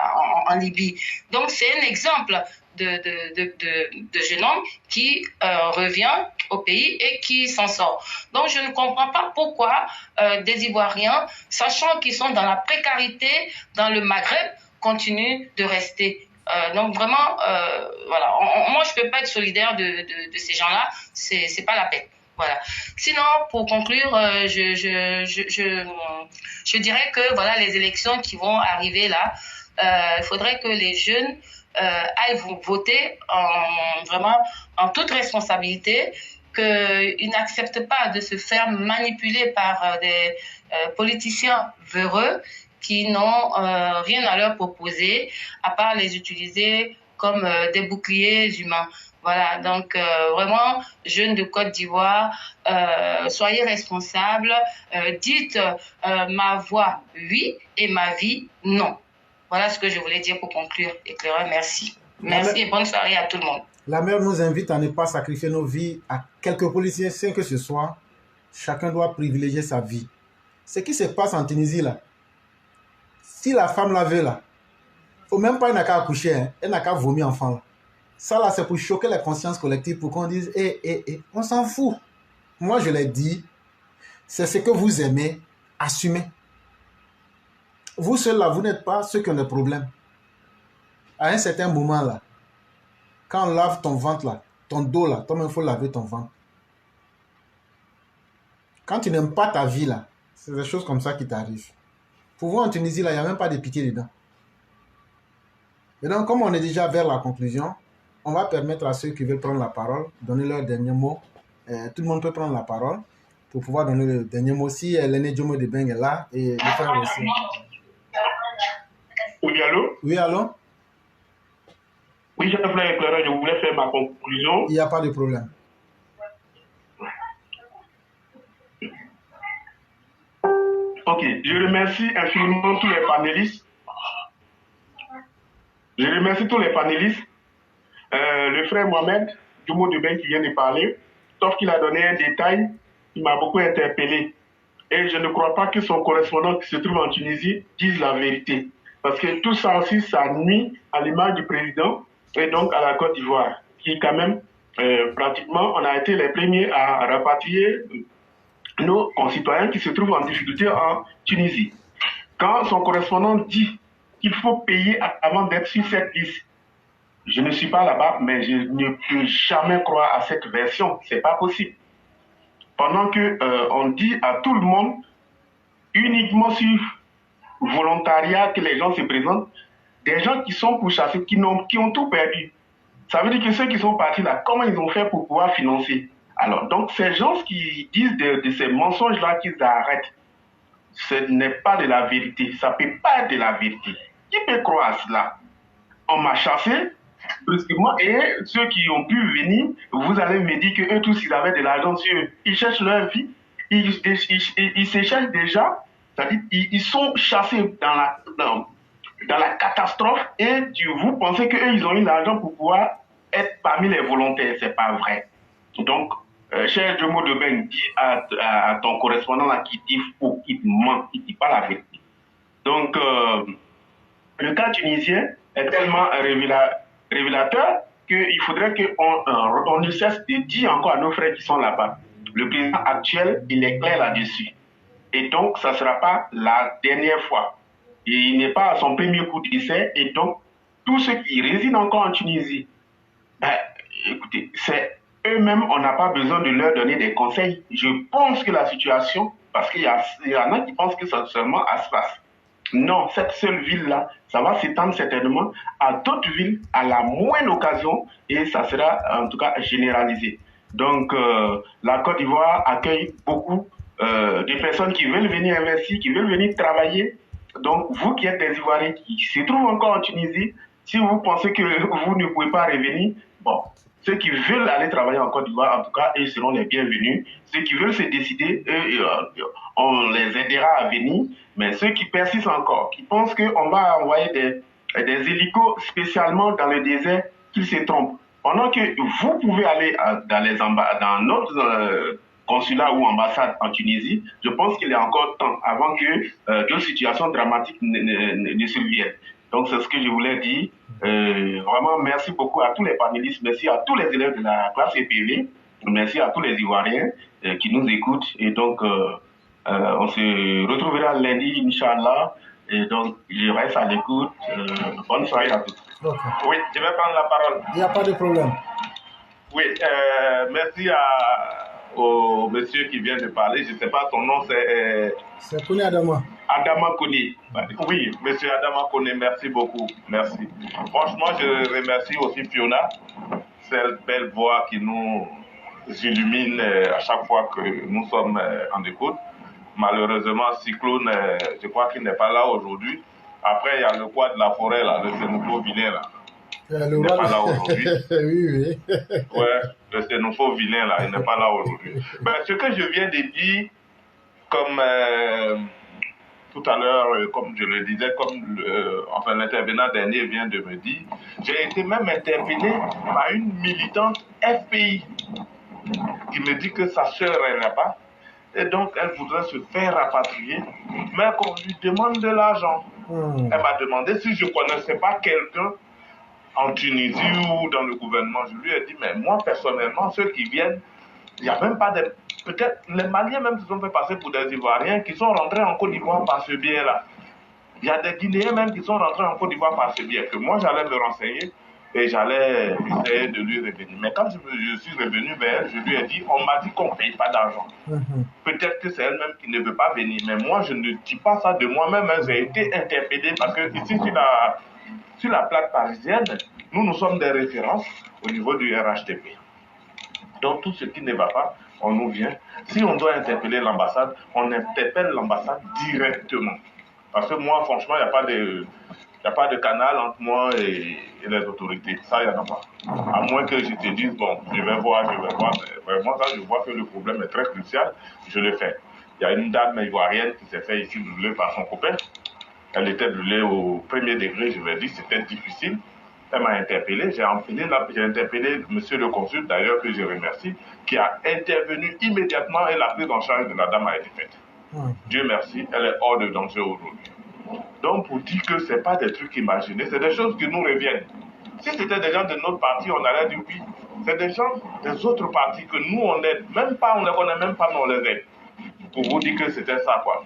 en Libye. Donc, c'est un exemple de jeune homme qui revient au pays et qui s'en sort. Donc, je ne comprends pas pourquoi des Ivoiriens, sachant qu'ils sont dans la précarité dans le Maghreb, continuent de rester. Donc vraiment, voilà, moi je peux pas être solidaire de ces gens-là, c'est pas la peine. Voilà. Sinon, pour conclure, je dirais que voilà, les élections qui vont arriver là, il faudrait que les jeunes aillent voter vraiment en toute responsabilité, qu'ils n'acceptent pas de se faire manipuler par des politiciens véreux qui n'ont rien à leur proposer, à part les utiliser comme des boucliers humains. Voilà, donc vraiment, jeunes de Côte d'Ivoire, soyez responsables, dites ma voix oui et ma vie non. Voilà ce que je voulais dire pour conclure. Éclaireur, merci. Merci et bonne soirée à tout le monde. La mère nous invite à ne pas sacrifier nos vies à quelques politiciens que ce soit. Chacun doit privilégier sa vie. Ce qui se passe en Tunisie là, si la femme la veut là, faut même pas, elle n'a qu'à accoucher, hein, elle n'a qu'à vomir enfant là. Ça là, c'est pour choquer la conscience collective, pour qu'on dise, on s'en fout. Moi, je l'ai dit, c'est ce que vous aimez, assumez. Vous seuls là, vous n'êtes pas ceux qui ont des problèmes. À un certain moment là, quand on lave ton ventre là, ton dos là, toi-même, il faut laver ton ventre. Quand tu n'aimes pas ta vie là, c'est des choses comme ça qui t'arrivent. Pour vous en Tunisie là, il n'y a même pas de pitié dedans. Maintenant, comme on est déjà vers la conclusion, on va permettre à ceux qui veulent prendre la parole, donner leur dernier mot. Tout le monde peut prendre la parole pour pouvoir donner le dernier mot. Si l'aîné Djomo de Beng est là, et le frère aussi. Oui, allô? Oui, allô? Oui, je voulais faire ma conclusion. Il n'y a pas de problème. Ok, je remercie infiniment tous les panélistes. Je remercie tous les panélistes. Le frère Mohamed, Djomo de Beng qui vient de parler, sauf qu'il a donné un détail qui m'a beaucoup interpellé. Et je ne crois pas que son correspondant qui se trouve en Tunisie dise la vérité. Parce que tout ça aussi, ça nuit à l'image du président et donc à la Côte d'Ivoire, qui quand même, pratiquement, on a été les premiers à rapatrier nos concitoyens qui se trouvent en difficulté en Tunisie. Quand son correspondant dit qu'il faut payer avant d'être sur cette liste, je ne suis pas là-bas, mais je ne peux jamais croire à cette version. C'est pas possible. Pendant que on dit à tout le monde, uniquement sur volontariat, que les gens se présentent, des gens qui sont pourchassés, qui ont tout perdu. Ça veut dire que ceux qui sont partis là, comment ils ont fait pour pouvoir financer? Alors, donc, ces gens qui disent de ces mensonges-là, qu'ils arrêtent. Ce n'est pas de la vérité. Ça ne peut pas être de la vérité. Qui peut croire à cela? On m'a chassé brusquement, et ceux qui ont pu venir, vous allez me dire qu'eux tous, ils avaient de l'argent sur eux. Ils cherchent leur vie, ils se cherchent déjà, c'est-à-dire ils sont chassés dans la catastrophe, et vous pensez qu'eux, ils ont eu l'argent pour pouvoir être parmi les volontaires. C'est pas vrai. Donc, cher Djomo de Beng, dis à ton correspondant là qui dit faux, qui ment, qui ne dit pas la vérité. Donc, le cas tunisien est tellement révélateur qu'il faudrait qu'on ne cesse de dire encore à nos frères qui sont là-bas. Le président actuel, il est clair là-dessus. Et donc, ça ne sera pas la dernière fois. Et il n'est pas à son premier coup d'essai. Et donc, tous ceux qui résident encore en Tunisie, écoutez, c'est eux-mêmes, on n'a pas besoin de leur donner des conseils. Je pense que la situation, parce qu'il y en a qui pensent que c'est seulement à Sfax. Non, cette seule ville-là, ça va s'étendre certainement à d'autres villes à la moindre occasion, et ça sera en tout cas généralisé. Donc, la Côte d'Ivoire accueille beaucoup de personnes qui veulent venir investir, qui veulent venir travailler. Donc, vous qui êtes des Ivoiriens qui se trouvent encore en Tunisie, si vous pensez que vous ne pouvez pas revenir, bon, ceux qui veulent aller travailler en Côte d'Ivoire, en tout cas, ils seront les bienvenus. Ceux qui veulent se décider, on les aidera à venir. Mais ceux qui persistent encore, qui pensent qu'on va envoyer des hélicos spécialement dans le désert, qu'ils se trompent. Pendant que vous pouvez aller dans notre consulat ou ambassade en Tunisie, je pense qu'il est encore temps avant que d'autres situations dramatiques ne surviennent. Donc, c'est ce que je voulais dire. Vraiment, merci beaucoup à tous les panélistes, merci à tous les élèves de la classe EPV, merci à tous les Ivoiriens qui nous écoutent. Et donc, on se retrouvera lundi, Inch'Allah. Et donc, je reste à l'écoute. Bonne soirée à tous. Okay. Oui, je vais prendre la parole. Il n'y a pas de problème. Oui, merci au monsieur qui vient de parler. Je ne sais pas son nom, c'est Kouni Adama. Adama Kouni. Oui, monsieur Adama Kouni, merci beaucoup. Merci. Franchement, je remercie aussi Fiona, cette belle voix qui nous illumine à chaque fois que nous sommes en écoute. Malheureusement, Cyclone, je crois qu'il n'est pas là aujourd'hui. Après, il y a le poids de la forêt, là, le Sénoufo vilain, là. Il n'est pas là aujourd'hui. Oui. Ouais, le Sénoufo vilain, là, il n'est pas là aujourd'hui. Ben, ce que je viens de dire, comme tout à l'heure, comme je le disais, enfin l'intervenant dernier vient de me dire, j'ai été même interpellé par une militante FPI qui me dit que sa sœur est là-bas et donc elle voudrait se faire rapatrier, mais qu'on lui demande de l'argent. Elle m'a demandé si je ne connaissais pas quelqu'un en Tunisie ou dans le gouvernement. Je lui ai dit, mais moi personnellement, ceux qui viennent, il n'y a même pas de... Peut-être les Maliens même se sont fait passer pour des Ivoiriens qui sont rentrés en Côte d'Ivoire par ce biais-là. Il y a des Guinéens même qui sont rentrés en Côte d'Ivoire par ce biais, que moi j'allais me renseigner et j'allais essayer de lui revenir. Mais quand je suis revenu vers elle, je lui ai dit, on m'a dit qu'on ne paye pas d'argent. Peut-être que c'est elle-même qui ne veut pas venir, mais moi je ne dis pas ça de moi-même. J'ai été interpellé parce que ici sur la plaque parisienne, nous sommes des références au niveau du RHTP. Donc tout ce qui ne va pas, on nous vient. Si on doit interpeller l'ambassade, on interpelle l'ambassade directement. Parce que moi, franchement, il n'y a pas de canal entre moi et les autorités. Ça, il n'y en a pas. À moins que je te dise, bon, je vais voir. Mais vraiment, ça, je vois que le problème est très crucial. Je le fais. Il y a une dame ivoirienne qui s'est fait ici brûler par son copain. Elle était brûlée au premier degré, je vais dire, c'était difficile. Elle m'a interpellé, j'ai interpellé monsieur le consul, d'ailleurs, que je remercie, qui a intervenu immédiatement et la prise en charge de la dame a été faite. Dieu merci, elle est hors de danger aujourd'hui. Donc, pour dire que ce n'est pas des trucs imaginés, c'est des choses qui nous reviennent. Si c'était des gens de notre parti, on allait dire oui. C'est des gens des autres partis que nous, on aide. Même pas, on ne les connaît même pas, mais on les aide. Pour vous dire que c'était ça, quoi.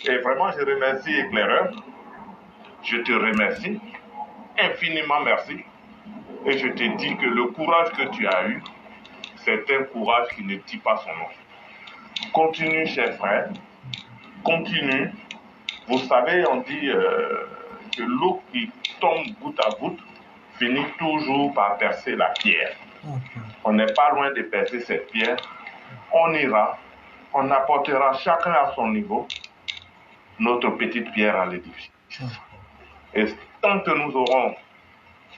Et vraiment, je remercie Éclaireur. Je te remercie. Infiniment merci. Et je te dis que le courage que tu as eu, c'est un courage qui ne dit pas son nom. Continue, cher frère. Continue. Vous savez, on dit que l'eau qui tombe goutte à goutte finit toujours par percer la pierre. On n'est pas loin de percer cette pierre. On ira. On apportera chacun à son niveau notre petite pierre à l'édifice. Et tant que nous aurons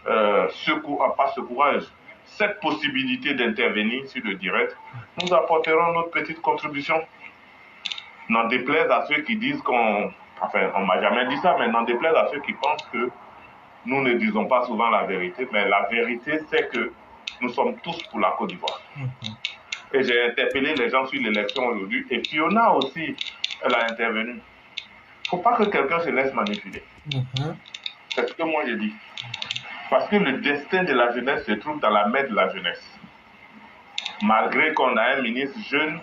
pas ce courage, cette possibilité d'intervenir sur le direct, nous apporterons notre petite contribution. N'en déplaise à ceux qui disent qu'on... Enfin, on ne m'a jamais dit ça, mais n'en déplaise à ceux qui pensent que nous ne disons pas souvent la vérité. Mais la vérité, c'est que nous sommes tous pour la Côte d'Ivoire. Et j'ai interpellé les gens sur l'élection aujourd'hui. Et Fiona aussi, elle a intervenu. Il ne faut pas que quelqu'un se laisse manipuler. C'est ce que moi j'ai dit. Parce que le destin de la jeunesse se trouve dans la main de la jeunesse. Malgré qu'on a un ministre jeune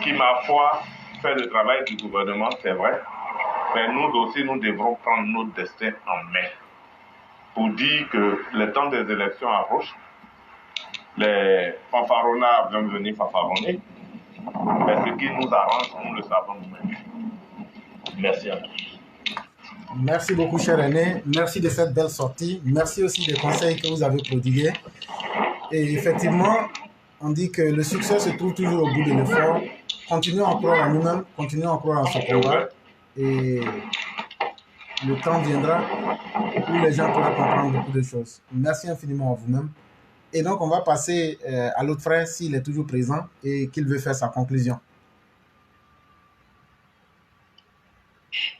qui, ma foi, fait le travail du gouvernement, c'est vrai. Mais nous aussi, nous devrons prendre notre destin en main. Pour dire que le temps des élections approche, les fanfaronnards vont venir fanfaronner. Mais ce qui nous arrange, nous le savons nous-mêmes. Merci à tous. Merci beaucoup, cher René. Merci de cette belle sortie. Merci aussi des conseils que vous avez prodigués. Et effectivement, on dit que le succès se trouve toujours au bout de l'effort. Continuons à croire en nous-mêmes, continuons à croire en ce combat. Et le temps viendra où les gens pourront comprendre beaucoup de choses. Merci infiniment à vous-même. Et donc, on va passer à l'autre frère s'il est toujours présent et qu'il veut faire sa conclusion.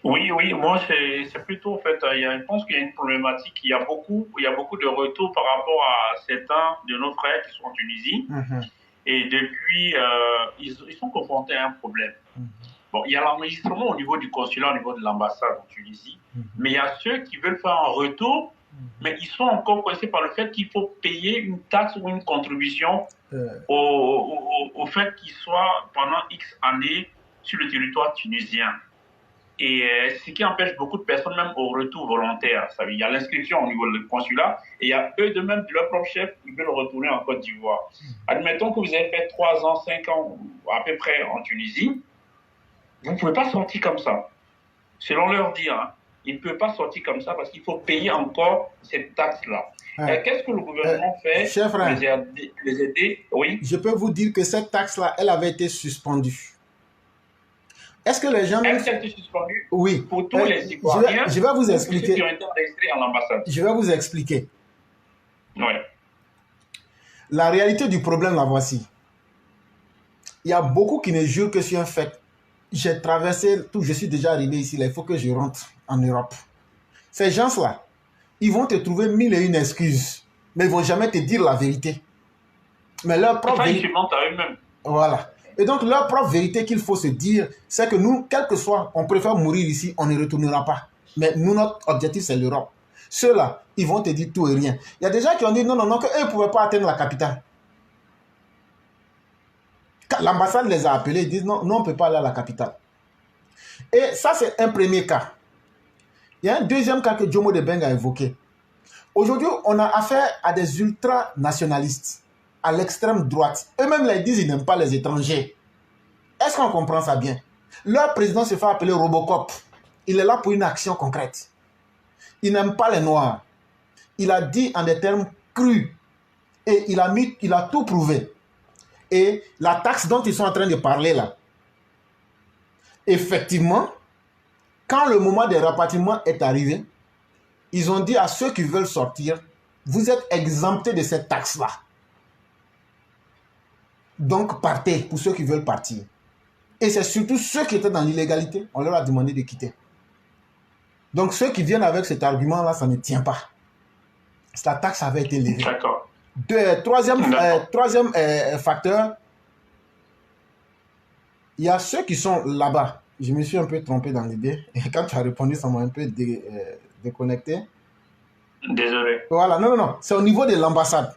Oui, moi, c'est plutôt, en fait, je pense qu'il y a une problématique. Il y a beaucoup de retours par rapport à certains de nos frères qui sont en Tunisie. Et depuis, ils sont confrontés à un problème. Bon, il y a l'enregistrement au niveau du consulat, au niveau de l'ambassade en Tunisie. Mais il y a ceux qui veulent faire un retour, mais ils sont encore coincés par le fait qu'il faut payer une taxe ou une contribution au fait qu'ils soient pendant X années sur le territoire tunisien. Et ce qui empêche beaucoup de personnes même au retour volontaire. Ça veut dire, il y a l'inscription au niveau du consulat et il y a eux de même, de leur propre chef, qui veulent retourner en Côte d'Ivoire. Admettons que vous avez fait 3 ans, 5 ans à peu près en Tunisie, vous ne pouvez pas sortir comme ça. Selon leur dire, hein, ils ne peuvent pas sortir comme ça parce qu'il faut payer encore cette taxe-là. Qu'est-ce que le gouvernement fait pour les aider? Oui. Je peux vous dire que cette taxe-là, elle avait été suspendue. Est-ce que les gens... Est-ce qu'elle a été suspendue? Oui. Pour tous les Ivoiriens, je vais vous expliquer. Ceux qui ont été enregistrés à l'ambassade. Je vais vous expliquer. Oui. La réalité du problème, la voici. Il y a beaucoup qui ne jurent que sur un fait. J'ai traversé tout, je suis déjà arrivé ici, là, il faut que je rentre en Europe. Ces gens-là, ils vont te trouver 1001 excuses, mais ils ne vont jamais te dire la vérité. Mais leur propre vérité... Ils se mentent à eux-mêmes. Voilà. Et donc, leur propre vérité qu'il faut se dire, c'est que nous, quel que soit, on préfère mourir ici, on ne retournera pas. Mais nous, notre objectif, c'est l'Europe. Ceux-là, ils vont te dire tout et rien. Il y a des gens qui ont dit non, qu'eux ne pouvaient pas atteindre la capitale. L'ambassade les a appelés, ils disent non, on ne peut pas aller à la capitale. Et ça, c'est un premier cas. Il y a un deuxième cas que Djomo Debeng a évoqué. Aujourd'hui, on a affaire à des ultranationalistes, à l'extrême droite. Eux-mêmes, ils disent qu'ils n'aiment pas les étrangers. Est-ce qu'on comprend ça bien? Leur président se fait appeler Robocop. Il est là pour une action concrète. Il n'aime pas les Noirs. Il a dit en des termes crus. Et il a tout prouvé. Et la taxe dont ils sont en train de parler là, effectivement, quand le moment des rapatriements est arrivé, ils ont dit à ceux qui veulent sortir, vous êtes exemptés de cette taxe-là. Donc partez pour ceux qui veulent partir. Et c'est surtout ceux qui étaient dans l'illégalité, on leur a demandé de quitter. Donc ceux qui viennent avec cet argument-là, ça ne tient pas. La taxe avait été levée. D'accord. Troisième facteur, il y a ceux qui sont là-bas. Je me suis un peu trompé dans l'idée. Et quand tu as répondu, ça m'a un peu déconnecté. Désolé. Voilà, non. C'est au niveau de l'ambassade.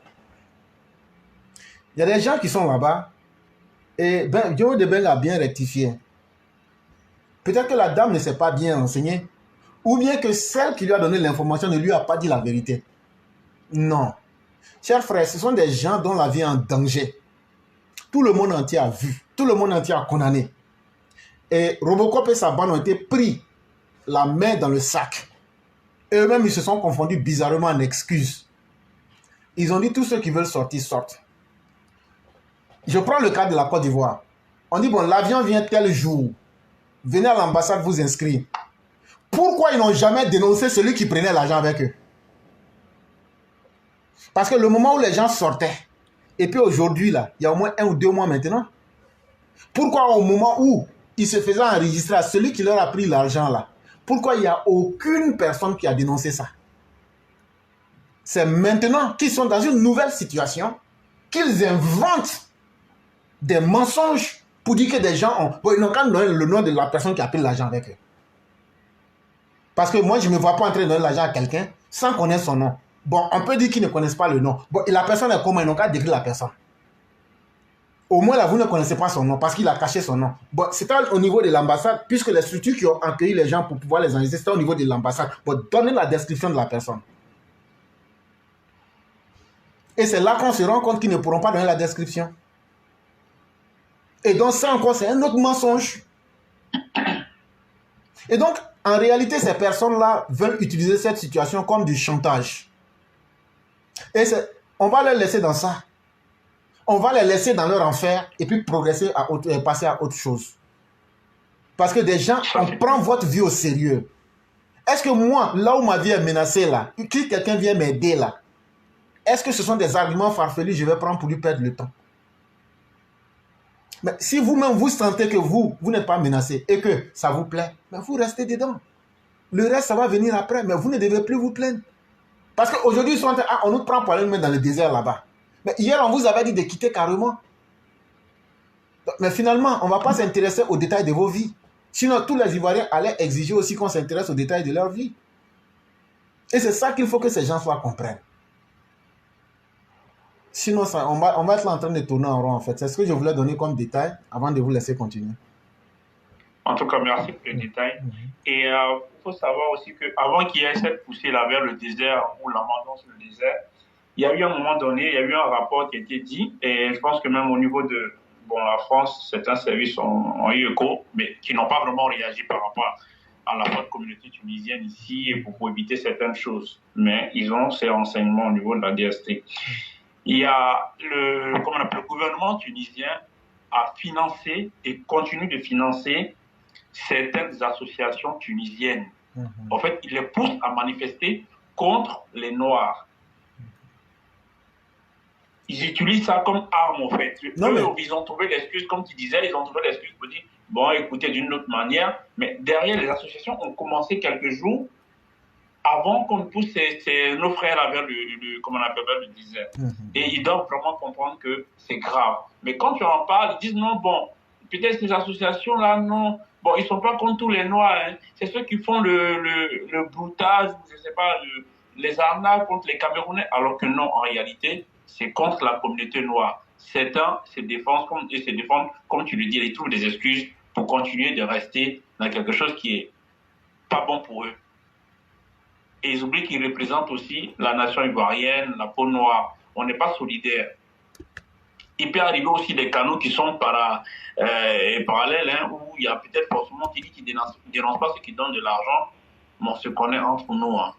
Il y a des gens qui sont là-bas. Et Djomo Debeng a bien rectifié. Peut-être que la dame ne s'est pas bien renseignée. Ou bien que celle qui lui a donné l'information ne lui a pas dit la vérité. Non. Chers frères, ce sont des gens dont la vie est en danger. Tout le monde entier a vu. Tout le monde entier a condamné. Et Robocop et sa bande ont été pris la main dans le sac. Eux-mêmes, ils se sont confondus bizarrement en excuses. Ils ont dit tous ceux qui veulent sortir, sortent. Je prends le cas de la Côte d'Ivoire. On dit, bon, l'avion vient tel jour. Venez à l'ambassade vous inscrire. Pourquoi ils n'ont jamais dénoncé celui qui prenait l'argent avec eux? Parce que le moment où les gens sortaient, et puis aujourd'hui, là, il y a au moins 1 ou 2 mois maintenant, pourquoi au moment où ils se faisaient enregistrer à celui qui leur a pris l'argent là, pourquoi il n'y a aucune personne qui a dénoncé ça? C'est maintenant qu'ils sont dans une nouvelle situation, qu'ils inventent des mensonges pour dire que des gens ont... Bon, ils n'ont qu'à donner le nom de la personne qui a pris l'argent avec eux. Parce que moi, je ne me vois pas en train de donner l'argent à quelqu'un sans connaître son nom. Bon, on peut dire qu'ils ne connaissent pas le nom. Bon, et la personne est comment? Ils n'ont qu'à décrire la personne. Au moins là, vous ne connaissez pas son nom parce qu'il a caché son nom. Bon, c'était au niveau de l'ambassade, puisque les structures qui ont accueilli les gens pour pouvoir les enregistrer, c'était au niveau de l'ambassade. Bon, donnez la description de la personne. Et c'est là qu'on se rend compte qu'ils ne pourront pas donner la description. Et donc ça encore, c'est un autre mensonge. Et donc, en réalité, ces personnes-là veulent utiliser cette situation comme du chantage. Et on va les laisser dans ça. On va les laisser dans leur enfer et puis progresser passer à autre chose. Parce que des gens, on prend votre vie au sérieux. Est-ce que moi, là où ma vie est menacée, là, si quelqu'un vient m'aider, là, est-ce que ce sont des arguments farfelus que je vais prendre pour lui perdre le temps? Mais si vous-même, vous sentez que vous n'êtes pas menacé et que ça vous plaît, mais vous restez dedans. Le reste, ça va venir après, mais vous ne devez plus vous plaindre. Parce qu'aujourd'hui, ils sont en train, on nous prend pour aller nous mettre dans le désert là-bas. Mais hier, on vous avait dit de quitter carrément. Mais finalement, on ne va pas s'intéresser aux détails de vos vies. Sinon, tous les Ivoiriens allaient exiger aussi qu'on s'intéresse aux détails de leur vie. Et c'est ça qu'il faut que ces gens-là comprennent. Sinon, on va être là en train de tourner en rond, en fait. C'est ce que je voulais donner comme détail avant de vous laisser continuer. En tout cas, merci pour les détails. Et il faut savoir aussi qu'avant qu'il y ait cette poussée-là vers le désert ou l'abandon sur le désert, il y a eu un moment donné, il y a eu un rapport qui a été dit, et je pense que même au niveau de la France, certains services ont eu écho, mais qui n'ont pas vraiment réagi par rapport à la forte communauté tunisienne ici pour éviter certaines choses. Mais ils ont ces renseignements au niveau de la DST. Il y a le gouvernement tunisien a financé et continue de financer certaines associations tunisiennes. En fait, il les pousse à manifester contre les Noirs. Ils utilisent ça comme arme, en fait. Ils ont trouvé l'excuse, comme tu disais, ils ont trouvé l'excuse pour dire, bon, écoutez, d'une autre manière, mais derrière, les associations ont commencé quelques jours avant qu'on pousse nos frères vers le désert. Et ils doivent vraiment comprendre que c'est grave. Mais quand tu en parles, ils disent, non, bon, peut-être ces associations-là, non, bon, ils ne sont pas contre tous les Noirs, hein. C'est ceux qui font le broutage, je ne sais pas, les arnaques contre les Camerounais, alors que non, en réalité, c'est contre la communauté noire. Certains se défendent, comme tu le dis, ils trouvent des excuses pour continuer de rester dans quelque chose qui est pas bon pour eux. Et ils oublient qu'ils représentent aussi la nation ivoirienne, la peau noire. On n'est pas solidaires. Il peut arriver aussi des canaux qui sont parallèles, hein, où il y a peut-être forcément qui ne dénoncent pas ceux qui donnent de l'argent, mais on se connaît entre nous. Hein.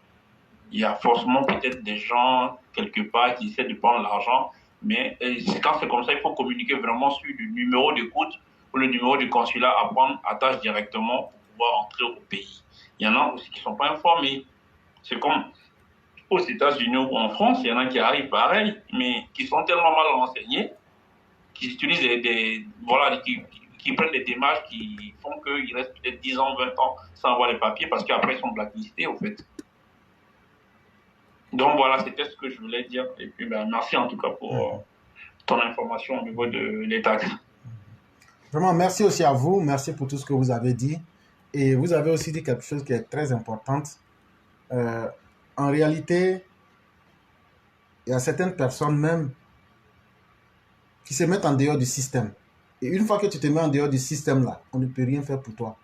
Il y a forcément peut-être des gens, quelque part, qui essaient de prendre l'argent, mais quand c'est comme ça, il faut communiquer vraiment sur le numéro d'écoute ou le numéro du consulat à prendre à tâche directement pour pouvoir entrer au pays. Il y en a aussi qui ne sont pas informés. C'est comme aux États-Unis ou en France, il y en a qui arrivent pareil, mais qui sont tellement mal renseignés, qui utilisent qui prennent des démarches qui font qu'ils restent peut-être 10 ans, 20 ans sans avoir les papiers parce qu'après ils sont blacklistés au fait. Donc voilà, c'était ce que je voulais dire. Et puis merci en tout cas pour ton information au niveau de l'État. Vraiment, merci aussi à vous. Merci pour tout ce que vous avez dit. Et vous avez aussi dit quelque chose qui est très important. En réalité, il y a certaines personnes même qui se mettent en dehors du système. Et une fois que tu te mets en dehors du système là, on ne peut rien faire pour toi.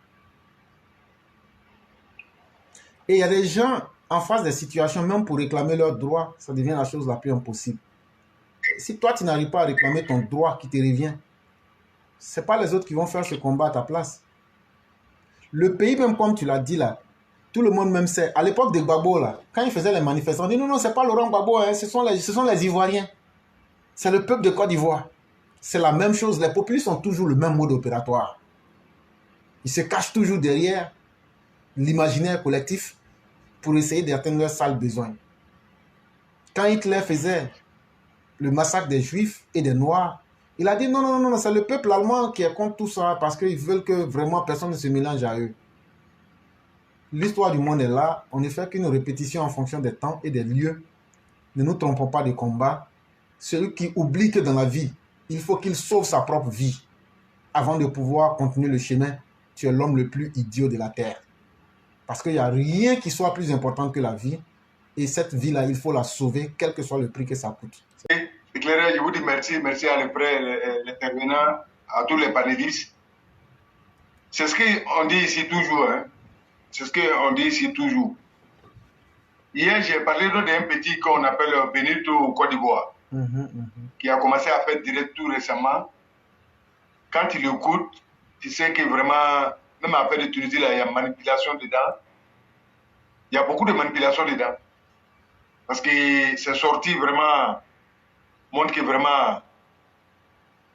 Et il y a des gens en face des situations, même pour réclamer leurs droits, ça devient la chose la plus impossible. Si toi, tu n'arrives pas à réclamer ton droit qui te revient, ce n'est pas les autres qui vont faire ce combat à ta place. Le pays, même comme tu l'as dit là, tout le monde même sait. À l'époque de Gbagbo, là, quand il faisait les manifestants, on dit non, ce n'est pas Laurent Gbagbo, hein, ce sont les Ivoiriens. C'est le peuple de Côte d'Ivoire. C'est la même chose. Les populistes ont toujours le même mode opératoire. Ils se cachent toujours derrière l'imaginaire collectif pour essayer d'atteindre leurs sales besoins. Quand Hitler faisait le massacre des Juifs et des Noirs, il a dit non, c'est le peuple allemand qui est contre tout ça parce qu'ils veulent que vraiment personne ne se mélange à eux. L'histoire du monde est là, on ne fait qu'une répétition en fonction des temps et des lieux. Ne nous trompons pas de combat. Celui qui oublie que dans la vie, il faut qu'il sauve sa propre vie avant de pouvoir continuer le chemin. Tu es l'homme le plus idiot de la terre. Parce qu'il n'y a rien qui soit plus important que la vie. Et cette vie-là, il faut la sauver, quel que soit le prix que ça coûte. Éclairé, je vous dis merci. Merci à l'intervenant, à tous les panélistes. C'est ce qu'on dit ici toujours. Hein. C'est ce qu'on dit ici toujours. Hier, j'ai parlé d'un petit qu'on appelle Benito au Côte d'Ivoire, qui a commencé à faire direct tout récemment. Quand il écoute, tu sais que vraiment, même après de Tunisie, là, il y a manipulation dedans. Il y a beaucoup de manipulation dedans. Parce que c'est sorti vraiment, montre que vraiment,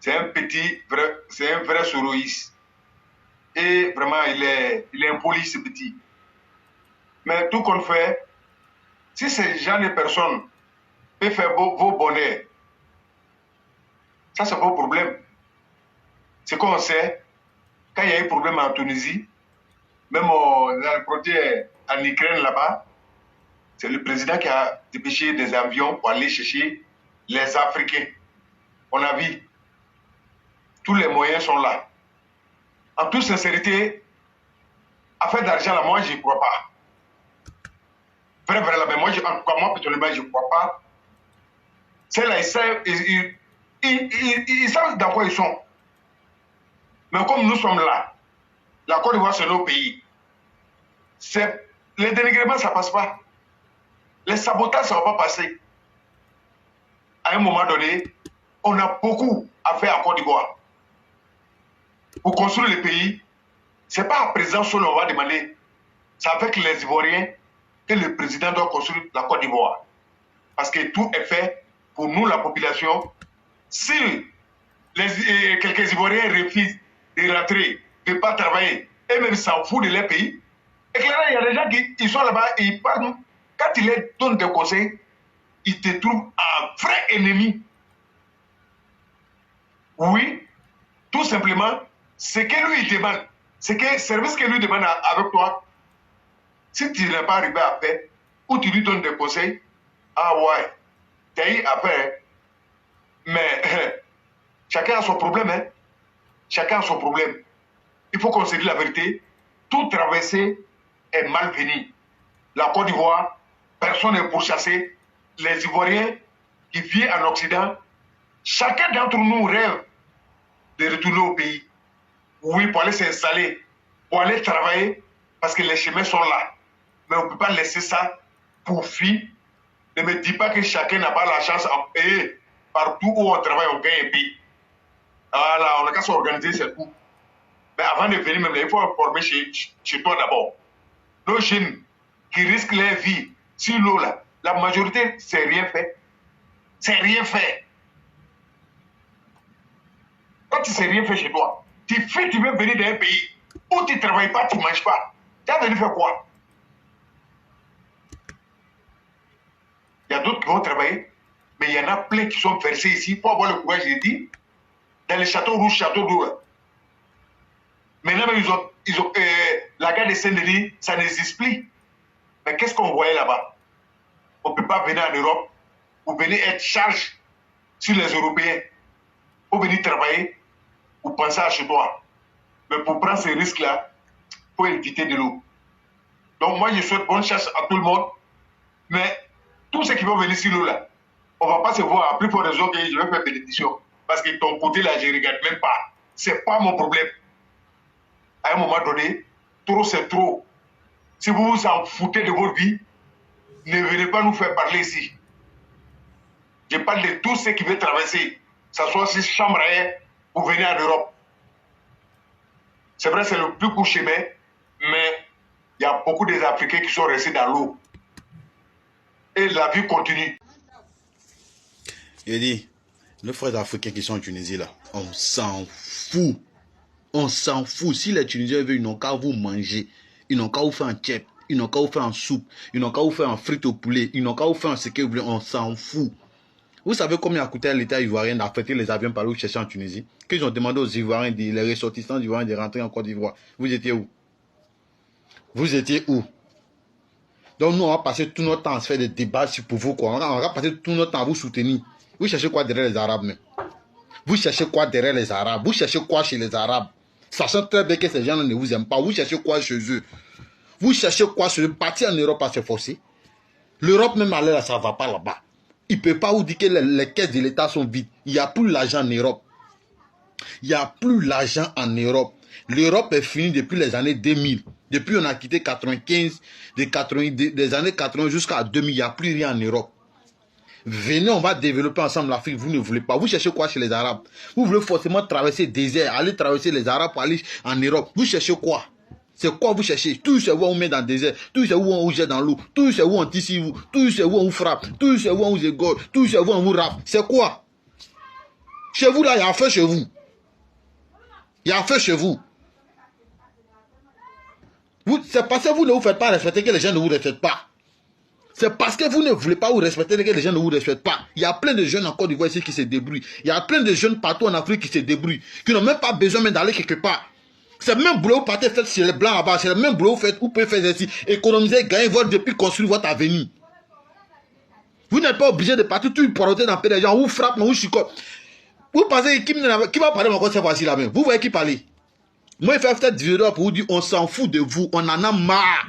c'est un vrai soroïste. Et vraiment, il est impoli, ce petit. Mais tout qu'on fait, si ces gens de personnes peuvent faire vos bonheurs, ça c'est vos problèmes. Ce qu'on sait, quand il y a eu problème en Tunisie, même dans la frontière en Ukraine là-bas, c'est le président qui a dépêché des avions pour aller chercher les Africains. On a vu, tous les moyens sont là. En toute sincérité, affaire d'argent là, moi je ne crois pas. Vrai, là, mais moi, en tout cas, moi personnellement, je ne crois pas. C'est là, ils savent dans quoi ils sont. Mais comme nous sommes là, la Côte d'Ivoire, c'est nos pays. Les dénigrements, ça ne passe pas. Les sabotages, ça ne va pas passer. À un moment donné, on a beaucoup à faire à Côte d'Ivoire. Pour construire le pays, ce n'est pas à présent seul on va demander. C'est avec les Ivoiriens que le président doit construire la Côte d'Ivoire. Parce que tout est fait pour nous, la population. Si quelques Ivoiriens refusent de rentrer, de ne pas travailler, et même s'en foutent de leur pays, et que là, il y a des gens qui sont là-bas et ils parlent. Quand ils leur donnent des conseils, ils te trouvent un vrai ennemi. Oui, tout simplement, ce que lui il demande, ce que le service que lui demande avec toi, si tu n'es pas arrivé à faire, ou tu lui donnes des conseils, ah ouais, tu as eu à faire. Mais chacun a son problème, hein. Chacun a son problème. Il faut qu'on se dise la vérité. Tout traversé est malvenu. La Côte d'Ivoire, personne n'est pourchassé. Les Ivoiriens qui vivent en Occident, chacun d'entre nous rêve de retourner au pays. Oui, pour aller s'installer, pour aller travailler, parce que les chemins sont là. Mais on ne peut pas laisser ça pour fi. Ne me dis pas que chacun n'a pas la chance à payer. Partout où on travaille, on gagne un pays. Voilà, on n'a qu'à s'organiser, c'est tout. Mais avant de venir, même, il faut informer chez toi d'abord. Nos jeunes qui risquent leur vie sur l'eau, là, la majorité, c'est rien fait. C'est rien fait. Quand tu ne sais rien fait chez toi, tu veux venir dans un pays où tu ne travailles pas, tu ne manges pas. Tu as venu faire quoi? Il y a d'autres qui vont travailler, mais il y en a plein qui sont versés ici pour avoir le courage de dire, dans les châteaux rouges, châteaux d'eau. Maintenant, ils ont la gare de Saint-Denis, ça n'existe plus. Mais qu'est-ce qu'on voyait là-bas? On ne peut pas venir en Europe ou venir être charge sur les Européens. Pour venir travailler ou penser à chez toi. Mais pour prendre ces risques-là, il faut éviter de l'eau. Donc moi, je souhaite bonne chance à tout le monde. Mais tous ceux qui vont venir sur l'eau là, on ne va pas se voir à plus pour raison que je vais faire bénédiction. Parce que ton côté là, je ne regarde même pas. Ce n'est pas mon problème. À un moment donné, trop c'est trop. Si vous vous en foutez de votre vie, ne venez pas nous faire parler ici. Je parle de tous ceux qui veulent traverser, ça soit si chambre à air ou venir en Europe. C'est vrai, c'est le plus court chemin, mais il y a beaucoup des Africains qui sont restés dans l'eau. Et la vie continue. Il dit, nos frères africains qui sont en Tunisie là, on s'en fout. On s'en fout. Si les Tunisiens veulent, ils n'ont qu'à vous manger. Ils n'ont qu'à vous faire un tchèp. Ils n'ont qu'à vous faire un soupe. Ils n'ont qu'à vous faire un frites au poulet. Ils n'ont qu'à vous faire un ce que vous voulez. On s'en fout. Vous savez combien a coûté à l'État ivoirien d'affecter les avions par là où chercher en Tunisie? Qu'ils ont demandé aux Ivoiriens, les ressortissants ivoiriens de rentrer en Côte d'Ivoire. Vous étiez où? Vous étiez où? Donc nous, on va passer tout notre temps à se faire des débats pour vous. Quoi. On va passer tout notre temps à vous soutenir. Vous cherchez quoi derrière les Arabes? Mais vous cherchez quoi derrière les Arabes? Vous cherchez quoi chez les Arabes? Sachant très bien que ces gens ne vous aiment pas. Vous cherchez quoi chez eux? Vous cherchez quoi chez eux? Partir en Europe à se forcer. L'Europe même à l'air, ça ne va pas là-bas. Il ne peut pas vous dire que les caisses de l'État sont vides. Il n'y a plus l'argent en Europe. Il n'y a plus l'argent en Europe. L'Europe est finie depuis les années 2000. Depuis on a quitté 95, des années 80 jusqu'à 2000, il n'y a plus rien en Europe. Venez, on va développer ensemble l'Afrique. Vous ne voulez pas. Vous cherchez quoi chez les Arabes? Vous voulez forcément traverser le désert, aller traverser les Arabes pour aller en Europe. Vous cherchez quoi? C'est quoi vous cherchez? Tout c'est où on met dans le désert, tout c'est où on vous jette dans l'eau, tout c'est où on tisse vous, tout c'est où on vous frappe, tout c'est où on vous égorge, tout c'est où on vous rappe. C'est quoi? Chez vous là, il y a un feu chez vous. Il y a un feu chez vous. C'est parce que vous ne vous faites pas respecter que les gens ne vous respectent pas. C'est parce que vous ne voulez pas vous respecter que les gens ne vous respectent pas. Il y a plein de jeunes en Côte d'Ivoire ici qui se débrouillent. Il y a plein de jeunes partout en Afrique qui se débrouillent, qui n'ont même pas besoin même d'aller quelque part. C'est le même boulot que vous partez faire chez les blancs là-bas. C'est le même boulot que vous faites, vous pouvez faire ici. Économiser, gagner votre depuis construire votre avenir. Vous n'êtes pas obligé de partir tout poroter dans les gens. Vous frappez, vous chicote. Vous pensez qui va parler encore cette fois-ci là-même? Vous voyez qui parle? Moi, je fais cette vidéo pour vous dire on s'en fout de vous. On en a marre.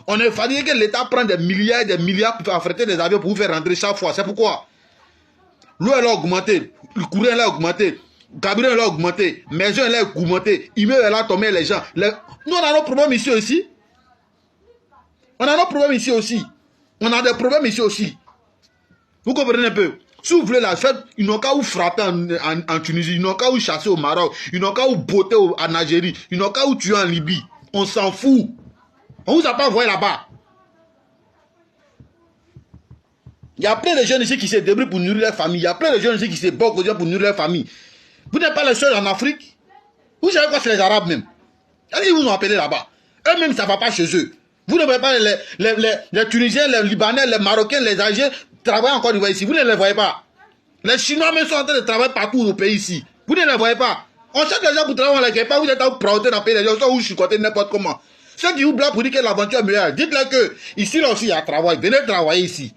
On est fatigué que l'État prend des milliards pour affréter des avions pour vous faire rentrer chaque fois. C'est pourquoi l'eau elle a augmenté, le courant elle a augmenté, le carburant elle a augmenté, maison elle a augmenté, immeuble elle a tombé les gens. Nous on a nos problèmes ici aussi. On a nos problèmes ici aussi. On a des problèmes ici aussi. Vous comprenez un peu? Si vous voulez la fête, ils n'ont qu'à vous frapper en Tunisie, ils n'ont qu'à vous chasser au Maroc, ils n'ont qu'à vous botter en Algérie, ils n'ont qu'à vous tuer en Libye. On s'en fout. On ne vous a pas envoyé là-bas. Il y a plein de jeunes ici qui se débrouillent pour nourrir leur famille. Il y a plein de jeunes ici qui se battent pour nourrir leur famille. Vous n'êtes pas les seuls en Afrique. Vous savez quoi, c'est les Arabes même. Ils vous ont appelé là-bas. Eux-mêmes, ça ne va pas chez eux. Vous ne voyez pas les Tunisiens, les Libanais, les Marocains, les Algériens travaillent encore ici. Vous ne les voyez pas. Les Chinois même sont en train de travailler partout au pays ici. Vous ne les voyez pas. On sait que les gens pour travailler, on ne les pas. Vous êtes à vous prendre dans le pays, les gens sont où chicoter n'importe comment. Ceux qui vous blaguent pour dire que l'aventure est meilleure, dites-leur que ici là aussi il y a travail. Venez travailler ici.